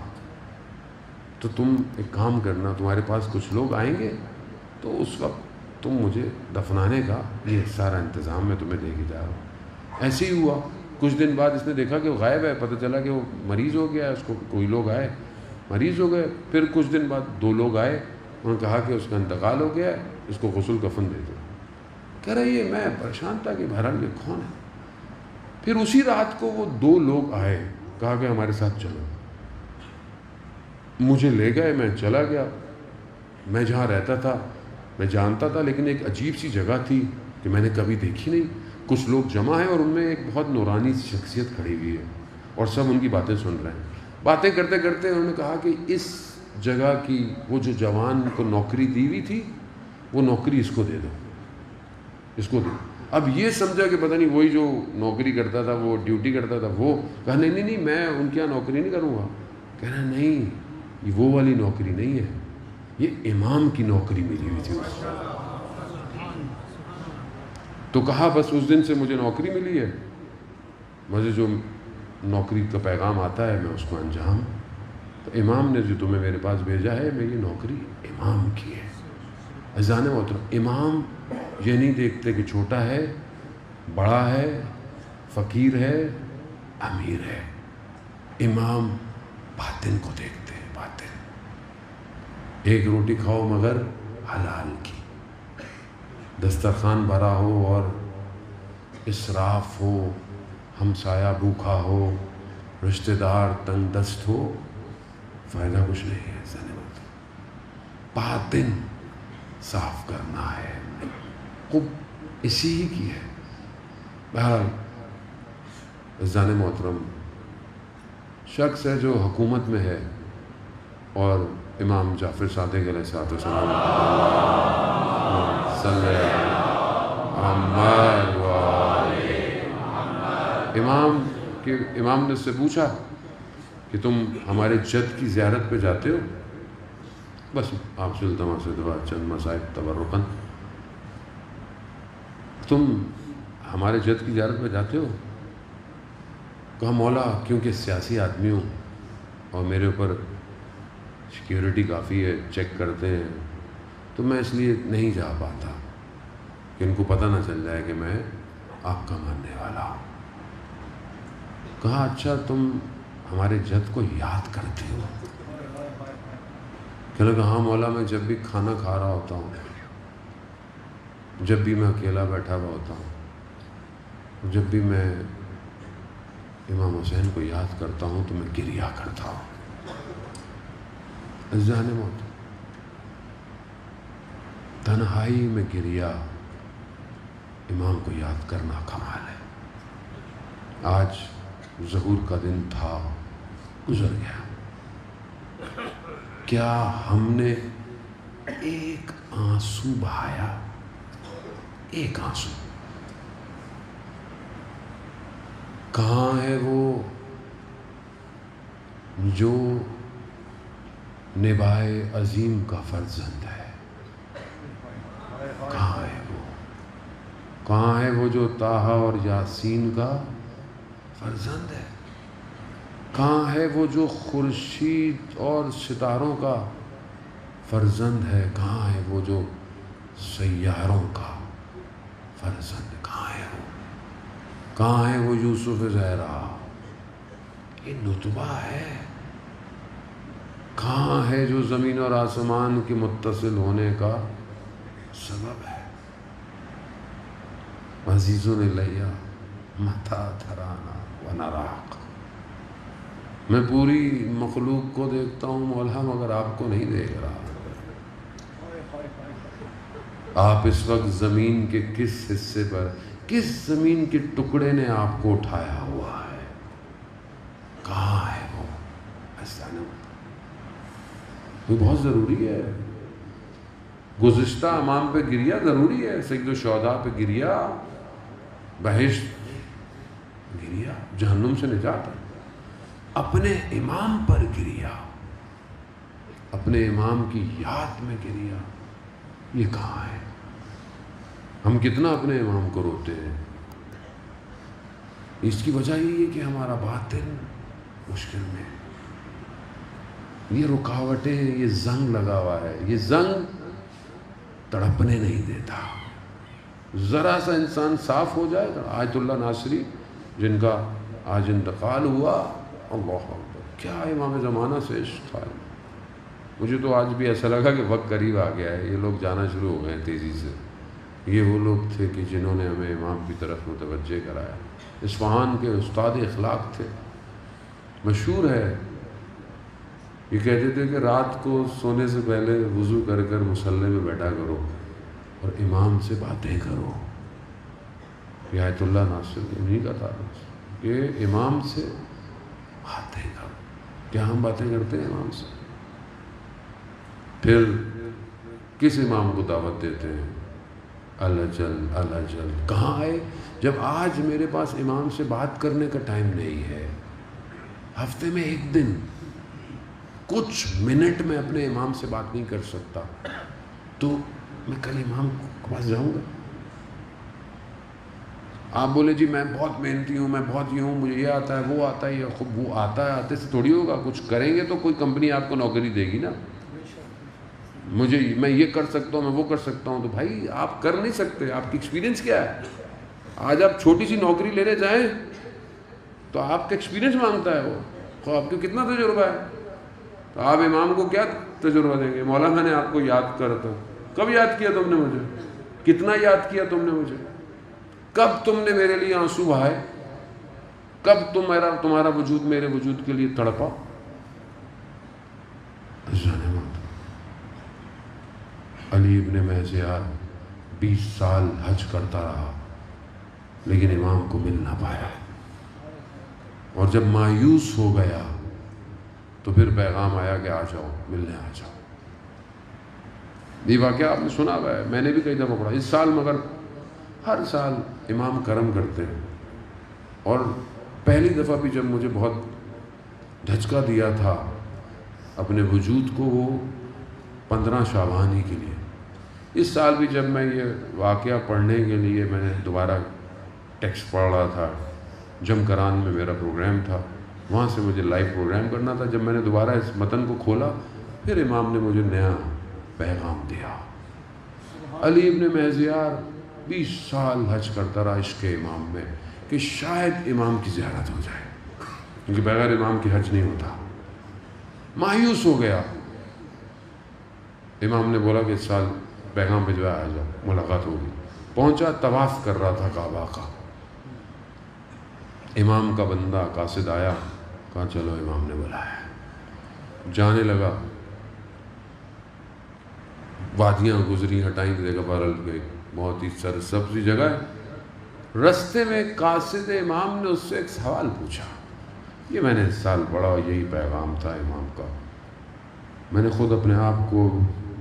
تو تم ایک کام کرنا، تمہارے پاس کچھ لوگ آئیں گے تو اس وقت تم مجھے دفنانے کا یہ سارا انتظام میں تمہیں دے کے جا رہا ہوں. ایسے ہی ہوا. کچھ دن بعد اس نے دیکھا کہ وہ غائب ہے، پتہ چلا کہ وہ مریض ہو گیا ہے. اس کو کوئی لوگ آئے، مریض ہو گئے. پھر کچھ دن بعد 2 لوگ آئے، انہوں نے کہا کہ اس کا انتقال ہو گیا ہے، اس کو غسل کفن دے دو. کہہ رہے یہ میں پریشان تھا کہ بہرحال یہ کون ہے. پھر اسی رات کو وہ 2 لوگ آئے، کہا کہ ہمارے ساتھ چلو. مجھے لے گئے، میں چلا گیا. میں جہاں رہتا تھا میں جانتا تھا، لیکن ایک عجیب سی جگہ تھی کہ میں نے کبھی دیکھی نہیں. کچھ لوگ جمع ہیں اور ان میں ایک بہت نورانی شخصیت کھڑی ہوئی ہے اور سب ان کی باتیں سن رہے ہیں. باتیں کرتے کرتے انہوں نے کہا کہ اس جگہ کی وہ جو جوان کو نوکری دی ہوئی تھی وہ نوکری اس کو دے دو، اس کو دو. اب یہ سمجھا کہ پتہ نہیں وہی جو نوکری کرتا تھا، وہ ڈیوٹی کرتا تھا، وہ کہا نہیں میں ان کے یہاں نوکری نہیں کروں گا. کہنا نہیں، یہ وہ والی نوکری نہیں ہے، یہ امام کی نوکری ملی ہوئی تھی اس کو. تو کہا بس اس دن سے مجھے نوکری ملی ہے، مجھے جو نوکری کا پیغام آتا ہے میں اس کو انجام. تو امام نے جو تمہیں میرے پاس بھیجا ہے، میری نوکری امام کی ہے. عزیزان محترم، امام یہ نہیں دیکھتے کہ چھوٹا ہے، بڑا ہے، فقیر ہے، امیر ہے. امام باطن کو دیکھتے ہیں، باطن. ایک روٹی کھاؤ مگر حلال کی، دسترخوان بھرا ہو اور اسراف ہو، ہمسایہ بھوکھا ہو، رشتہ دار تنگ دست ہو، فائدہ کچھ نہیں ہے. باطن صاف کرنا ہے، خوب اسی ہی کی ہے. بہرحال عزیزان محترم، شخص ہے جو حکومت میں ہے اور امام جعفر صادق علیہ السلام امام نے اس سے پوچھا کہ تم ہمارے جد کی زیارت پہ جاتے ہو؟ بس آپ سے التما سے دعا، چند مسائل تبرکن، تم ہمارے جد کی زیارت پہ جاتے ہو؟ کہا مولا کیونکہ سیاسی آدمی ہوں اور میرے اوپر سیکیورٹی کافی ہے، چیک کرتے ہیں، تو میں اس لیے نہیں جا پاتا کہ ان کو پتہ نہ چل جائے کہ میں آپ کا ماننے والا ہوں. کہا اچھا تم ہمارے جد کو یاد کرتے ہو؟ کہنے لگا ہاں مولا، میں جب بھی کھانا کھا رہا ہوتا ہوں، جب بھی میں اکیلا بیٹھا ہوا ہوتا ہوں، جب بھی میں امام حسین کو یاد کرتا ہوں تو میں گریہ کرتا ہوں. عزیزان محترم، تنہائی میں گریہ امام کو یاد کرنا کمال ہے. آج ظہور کا دن تھا، گزر گیا. کیا ہم نے ایک آنسو بہایا؟ ایک آنسو؟ کہاں ہے وہ جو نبائے عظیم کا فرزند ہے؟ کہاں ہے وہ؟ کہاں ہے وہ جو طٰہٰ اور یاسین کا فرزند ہے؟ کہاں ہے وہ جو خورشید اور ستاروں کا فرزند ہے؟ کہاں ہے وہ جو سیاروں کا فرزند؟ کہاں ہے وہ؟ کہاں ہے وہ یوسف زہرا؟ یہ نطبہ ہے. کہاں ہے جو زمین اور آسمان کے متصل ہونے کا سبب ہے؟ عزیزون الیہ متی ترانا و نراک. میں پوری مخلوق کو دیکھتا ہوں مولا، مگر آپ کو نہیں دیکھ رہا. آپ اس وقت زمین کے کس حصے پر، کس زمین کے ٹکڑے نے آپ کو اٹھایا ہوا ہے؟ کہاں ہے وہ؟ وہ بہت ضروری ہے. گزشتہ امام پہ گریہ ضروری ہے، سید الشہداء پہ گریہ، بہشت گریہ، جہنم سے نجات ہے. اپنے امام پر گریہ، اپنے امام کی یاد میں گریہ، یہ کہاں ہے؟ ہم کتنا اپنے امام کو روتے ہیں. اس کی وجہ یہ ہے کہ ہمارا باطن مشکل میں، یہ رکاوٹیں، یہ زنگ لگا ہوا ہے. یہ زنگ تڑپنے نہیں دیتا. ذرا سا انسان صاف ہو جائے. آیت اللہ ناصری جن کا آج انتقال ہوا، اللہ اکبر، کیا امام زمانہ سے عشق تھا. مجھے تو آج بھی ایسا لگا کہ وقت قریب آ گیا ہے، یہ لوگ جانا شروع ہو گئے ہیں تیزی سے. یہ وہ لوگ تھے کہ جنہوں نے ہمیں امام کی طرف متوجہ کرایا. اصفہان کے استاد اخلاق تھے. مشہور ہے، یہ کہتے تھے کہ رات کو سونے سے پہلے وضو کر کر مصلی میں بیٹھا کرو اور امام سے باتیں کرو. یہ آیت اللہ ناصر انہیں کا تھا کہ امام سے باتیں کرو. کیا ہم باتیں کرتے ہیں امام سے؟ پھر کس امام کو دعوت دیتے ہیں؟ الجل الجل. کہاں آئے؟ جب آج میرے پاس امام سے بات کرنے کا ٹائم نہیں ہے. ہفتے میں ایک دن کچھ منٹ میں اپنے امام سے بات نہیں کر سکتا تو میں کل امام کے پاس جاؤں گا؟ آپ بولے جی میں بہت محنتی ہوں، میں بہت یہ ہوں، مجھے یہ آتا ہے، وہ آتا ہے، یہ خود وہ آتا ہے، آتے سے تھوڑی ہوگا. کچھ کریں گے تو کوئی کمپنی آپ کو نوکری دے گی نا. میں یہ کر سکتا ہوں، میں وہ کر سکتا ہوں، تو بھائی آپ کر نہیں سکتے. آپ کی ایکسپیرینس کیا ہے؟ آج آپ چھوٹی سی نوکری لینے جائیں تو آپ کا ایکسپیرینس مانگتا ہے وہ. تو آپ کو کتنا تجربہ ہے؟ تو آپ امام کو کیا تجربہ دیں گے؟ مولانا نے آپ کو یاد کر تو کب یاد کیا تم نے مجھے؟ کتنا یاد کیا تم نے مجھے؟ کب تم نے میرے لیے آنسو بہائے؟ کب تمہارا وجود میرے وجود کے لیے تڑپا؟ علی ابن محضیار 20 سال حج کرتا رہا لیکن امام کو مل نہ پایا. اور جب مایوس ہو گیا تو پھر پیغام آیا کہ آ جاؤ، ملنے آ جاؤ. یہ واقعہ آپ نے سنا ہوا ہے، میں نے بھی کئی دفعہ پڑھا. اس سال مگر ہر سال امام کرم کرتے ہیں. اور پہلی دفعہ بھی جب مجھے بہت دھچکا دیا تھا اپنے وجود کو، وہ 15 شعبان ہی کے لیے. اس سال بھی جب میں یہ واقعہ پڑھنے کے لیے میں نے دوبارہ ٹیکسٹ پڑھ رہا تھا، جمکران میں میرا پروگرام تھا، وہاں سے مجھے لائیو پروگرام کرنا تھا. جب میں نے دوبارہ اس متن کو کھولا پھر امام نے مجھے نیا پیغام دیا. علی ابن محضیار 20 سال حج کرتا رہا عشق امام میں کہ شاید امام کی زیارت ہو جائے، کیونکہ بغیر امام کی حج نہیں ہوتا. مایوس ہو گیا. امام نے بولا کہ اس سال پیغام بھجوایا، آ جاؤ، ملاقات ہوگی. پہنچا، طواف کر رہا تھا کعبہ کا. امام کا بندہ قاصد آیا، کہا چلو امام نے بلایا. جانے لگا، وادیاں گزری، ہٹائیں دیکھا بہرحال گئی، بہت ہی سرسبزی جگہ ہے. رستے میں قاصد امام نے اس سے ایک سوال پوچھا. یہ میں نے اس سال پڑھا، یہی پیغام تھا امام کا. میں نے خود اپنے آپ کو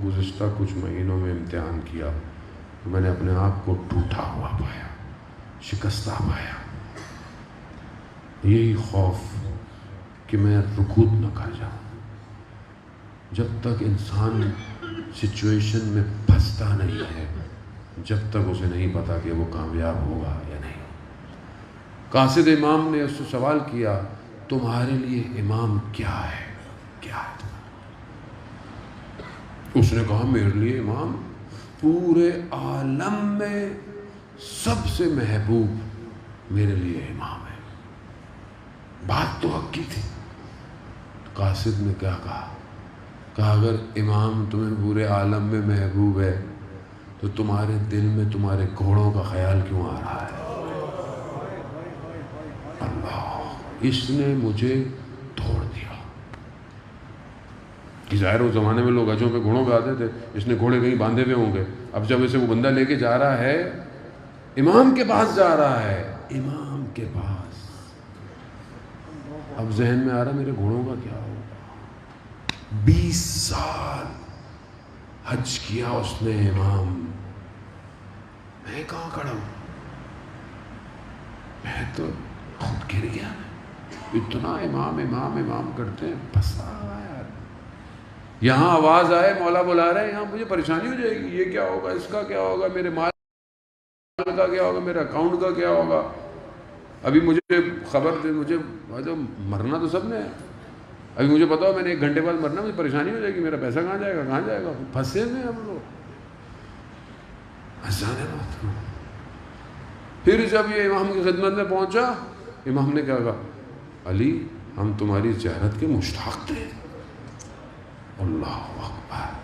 گزشتہ کچھ مہینوں میں امتحان کیا، میں نے اپنے آپ کو ٹوٹا ہوا پایا، شکستہ پایا. یہی خوف کہ میں رکود نہ کر جاؤں. جب تک انسان سچویشن میں پھنستا نہیں ہے، جب تک اسے نہیں پتا کہ وہ کامیاب ہوگا یا نہیں. قاصد امام نے اس سے سوال کیا، تمہارے لیے امام کیا ہے؟ کیا ہے؟ اس نے کہا میرے لیے امام پورے عالم میں سب سے محبوب میرے لیے امام ہے. بات تو حق کی تھی. قاصد نے کیا کہا؟ کہا اگر امام تمہیں پورے عالم میں محبوب ہے تو تمہارے دل میں تمہارے گھوڑوں کا خیال کیوں آ رہا ہے؟ اللہ، اس نے مجھے توڑ دیا. کہ ظاہر اس زمانے میں لوگ حجوں پہ گھوڑوں پہ آتے تھے، اس نے گھوڑے کہیں باندھے ہوئے ہوں گے. اب جب اسے وہ بندہ لے کے جا رہا ہے، امام کے پاس جا رہا ہے، امام کے پاس، اب ذہن میں آ رہا میرے گھوڑوں کا کیا ہوگا. 20 سال حج کیا اس نے امام، میں کہاں کھڑا ہوں؟ میں تو خود گر گیا. اتنا امام امام امام کرتے ہیں، پھنسا ہوا یار. یہاں آواز آئے مولا بلا رہے ہیں، یہاں مجھے پریشانی ہو جائے گی. یہ کیا ہوگا، اس کا کیا ہوگا، میرے مال کا کیا ہوگا، میرے اکاؤنٹ کا کیا ہوگا. ابھی مجھے خبر دے، مجھے مرنا تو سب نے ہے. ابھی مجھے پتا ہو میں نے 1 گھنٹے بعد مرنا، مجھے پریشانی ہو جائے گی. میرا پیسہ کہاں جائے گا، کہاں جائے گا. پھنسے میں ہم لوگ. پھر جب یہ امام کی خدمت میں پہنچا، امام نے کیا کہا، علی ہم تمہاری زیارت کے مشتاق تھے. اللہ اکبر.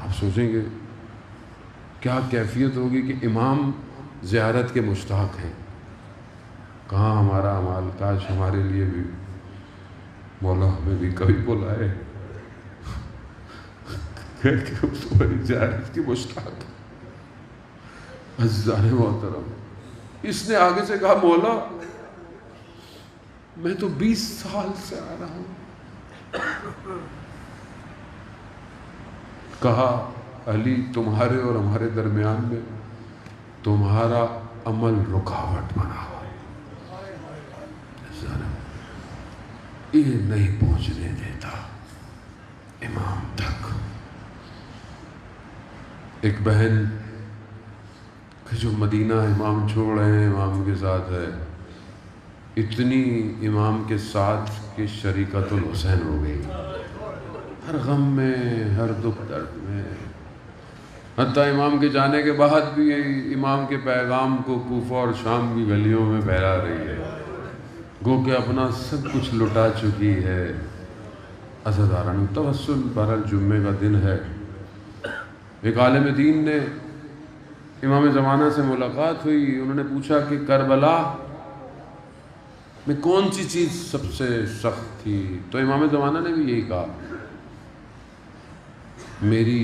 آپ سوچیں گے کیا کیفیت ہوگی کہ امام زیارت کے مشتاق ہیں. کہاں ہمارا اعمال، کاش ہمارے لیے بھی مولا ہمیں بھی کبھی بلائے. کہ تمہاری زیارت کی مشتاق عزیزان محترم. اس نے آگے سے کہا مولا میں تو 20 سال سے آ رہا ہوں. کہا علی تمہارے اور ہمارے درمیان میں تمہارا عمل رکاوٹ بنا ہوا یہ نہیں پہنچنے دیتا امام تک. ایک بہن کہ جو مدینہ امام چھوڑ رہے ہیں امام کے ساتھ ہے اتنی امام کے ساتھ کہ شریکت الحسین ہو گئی ہر غم میں ہر دکھ درد میں. حتیٰ امام کے جانے کے بعد بھی امام کے پیغام کو کوفہ اور شام کی گلیوں میں پھیلا رہی ہے گو کہ اپنا سب کچھ لٹا چکی ہے. عزاداران توسل بہرحال جمعے کا دن ہے. ایک عالم دین نے امام زمانہ سے ملاقات ہوئی. انہوں نے پوچھا کہ کربلا میں کون سی چیز سب سے سخت تھی؟ تو امام زمانہ نے بھی یہی کہا میری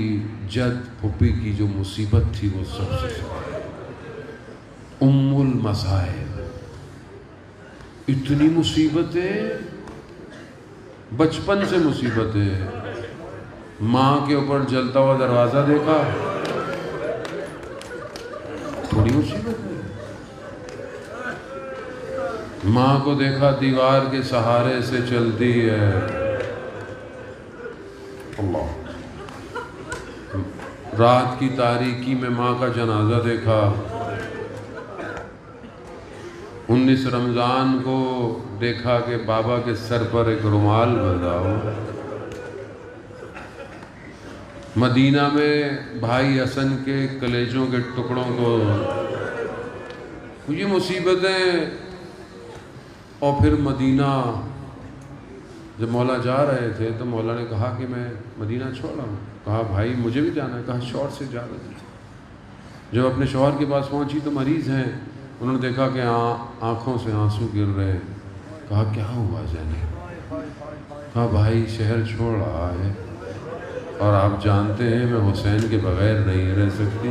جد پھپھی کی جو مصیبت تھی وہ سب سے سخت. ام المصائب اتنی مصیبتیں بچپن سے مصیبتیں. ماں کے اوپر جلتا ہوا دروازہ دیکھا تھوڑی مصیبت ہے. ماں کو دیکھا دیوار کے سہارے سے چلتی ہے. اللہ. رات کی تاریکی میں ماں کا جنازہ دیکھا. 19 رمضان کو دیکھا کہ بابا کے سر پر ایک رومال بندھا ہو. مدینہ میں بھائی حسن کے کلیجوں کے ٹکڑوں کو یہ مصیبتیں. اور پھر مدینہ جب مولا جا رہے تھے تو مولا نے کہا کہ میں مدینہ چھوڑا ہوں. کہا بھائی مجھے بھی جانا ہے. کہا شوہر سے جا رہی تھی. جب اپنے شوہر کے پاس پہنچی تو مریض ہیں. انہوں نے دیکھا کہ آنکھوں سے آنسو گر رہے ہیں. کہا کیا ہوا زینب؟ کہا بھائی شہر چھوڑ رہا ہے اور آپ جانتے ہیں میں حسین کے بغیر نہیں رہ سکتی.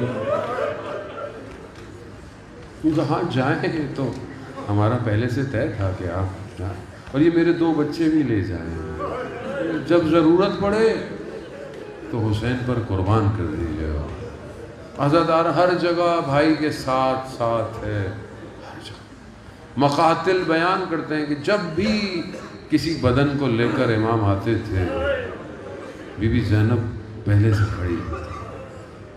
کہاں جائیں تو ہمارا پہلے سے طے تھا کہ آپ جائیں اور یہ میرے 2 بچے بھی لے جائیں. جب ضرورت پڑے تو حسین پر قربان کر دیجیے. عزادار ہر جگہ بھائی کے ساتھ ساتھ ہے. ہر جگہ مقاتل بیان کرتے ہیں کہ جب بھی کسی بدن کو لے کر امام آتے تھے بی بی زینب پہلے سے کھڑی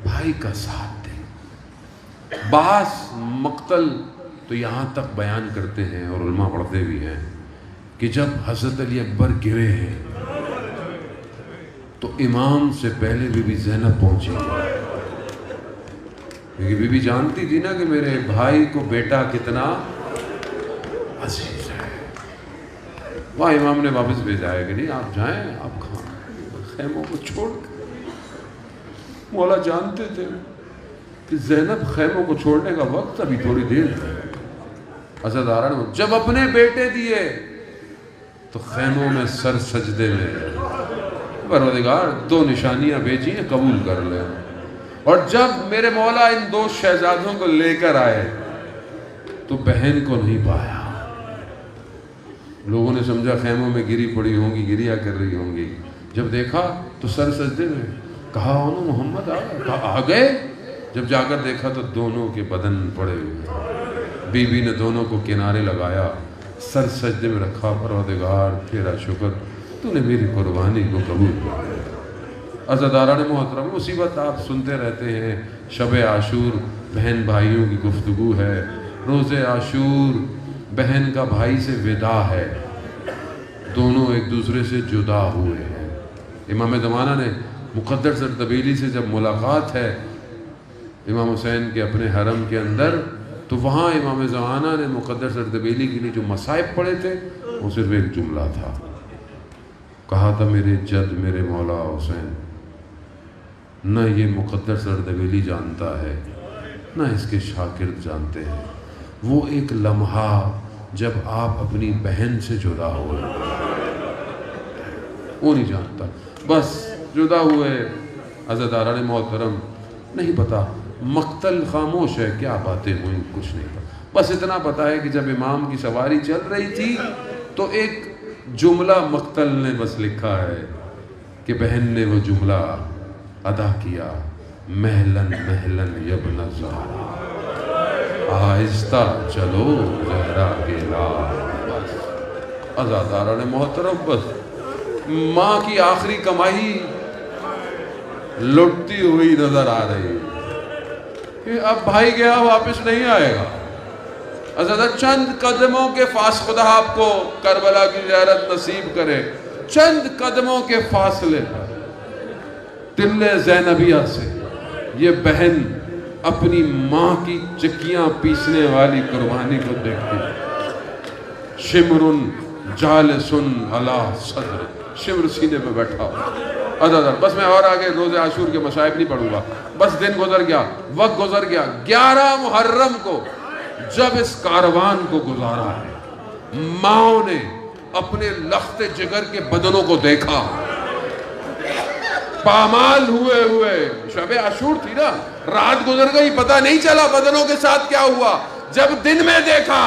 بھائی کا ساتھ دے. بعض مقتل تو یہاں تک بیان کرتے ہیں اور علماء پڑھتے بھی ہیں کہ جب حضرت علی اکبر گرے ہیں تو امام سے پہلے بی بی زینب پہنچی کیونکہ بی بی جانتی تھی نا کہ میرے بھائی کو بیٹا کتنا عزیز ہے. وہاں امام نے واپس بھیجا ہے کہ نہیں آپ جائیں آپ خیموں کو چھوڑ. مولا جانتے تھے کہ زینب خیموں کو چھوڑنے کا وقت ابھی تھوڑی دیر ہے. عزاداران جب اپنے بیٹے دیے تو خیموں میں سر سجدے میں پروردگار 2 نشانیاں بھیجی ہیں قبول کر لیں. اور جب میرے مولا ان 2 شہزادوں کو لے کر آئے تو بہن کو نہیں پایا. لوگوں نے سمجھا خیموں میں گری پڑی ہوں گی گریا کر رہی ہوں گی. جب دیکھا تو سر سجدے میں. کہا انہوں محمد آ گئے. کہا آ گئے. جب جا کر دیکھا تو دونوں کے بدن پڑے ہوئے. بی بی نے دونوں کو کنارے لگایا سر سجدے میں رکھا. پروردگار تیرا شکر تو نے میری قربانی کو قبول کیا. عزاداران محترم مصیبت آپ سنتے رہتے ہیں. شب عاشور بہن بھائیوں کی گفتگو ہے. روز عاشور بہن کا بھائی سے وداع ہے. دونوں ایک دوسرے سے جدا ہوئے ہیں. امام زمانہ نے مقدر زردبیلی سے جب ملاقات ہے امام حسین کے اپنے حرم کے اندر تو وہاں امام زمانہ نے مقدر زردبیلی کے لیے جو مصائب پڑھے تھے وہ صرف ایک جملہ تھا. کہا تھا میرے جد میرے مولا حسین نہ یہ مقدر زردبیلی جانتا ہے نہ اس کے شاگرد جانتے ہیں وہ ایک لمحہ جب آپ اپنی بہن سے جدا ہوئے وہ نہیں جانتا. بس جدا ہوئے عزیزداران محترم، نہیں پتا مقتل خاموش ہے، کیا باتیں ہوئیں کچھ نہیں پتا، بس اتنا پتا ہے کہ جب امام کی سواری چل رہی تھی تو ایک جملہ مقتل نے بس لکھا ہے کہ بہن نے وہ جملہ ادا کیا، محلن محلن یبن زہرا، آہستہ چلو زہرا کے لال۔ بس عزیزداران محترم، بس ماں کی آخری کمائی لٹتی ہوئی نظر آ رہی ہے کہ اب بھائی گیا واپس نہیں آئے گا۔ حضرت چند قدموں کے فاصلے، خدا آپ کو کربلا کی زیارت نصیب کرے، چند قدموں کے فاصلے پر تل زینبیہ سے یہ بہن اپنی ماں کی چکیاں پیسنے والی قربانی کو دیکھتی، شمرن جالسن علی صدر، شمر سینے پہ بیٹھا ہو۔ بس میں اور آگے روز عاشور کے مصائب نہیں پڑھوں گا، بس دن گزر گیا، وقت گزر گیا۔ 11 محرم کو جب اس کاروان کو گزارا ہے، ماں نے اپنے لخت جگر کے بدنوں کو دیکھا، پامال ہوئے ہوئے، شب عاشور تھی نا، رات گزر گئی پتہ نہیں چلا بدنوں کے ساتھ کیا ہوا، جب دن میں دیکھا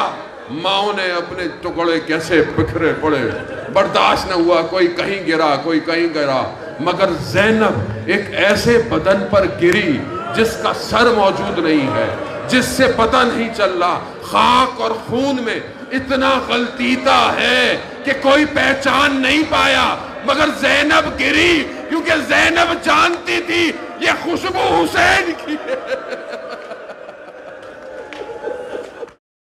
ماں نے اپنے ٹکڑے کیسے بکھرے پڑے، برداشت نہ ہوا، کوئی کہیں گرا کوئی کہیں گرا، مگر زینب ایک ایسے بدن پر گری جس کا سر موجود نہیں ہے، جس سے پتہ نہیں چل رہا، خاک اور خون میں اتنا غلطیتا ہے کہ کوئی پہچان نہیں پایا، مگر زینب گری کیونکہ زینب جانتی تھی یہ خوشبو حسین کی ہے۔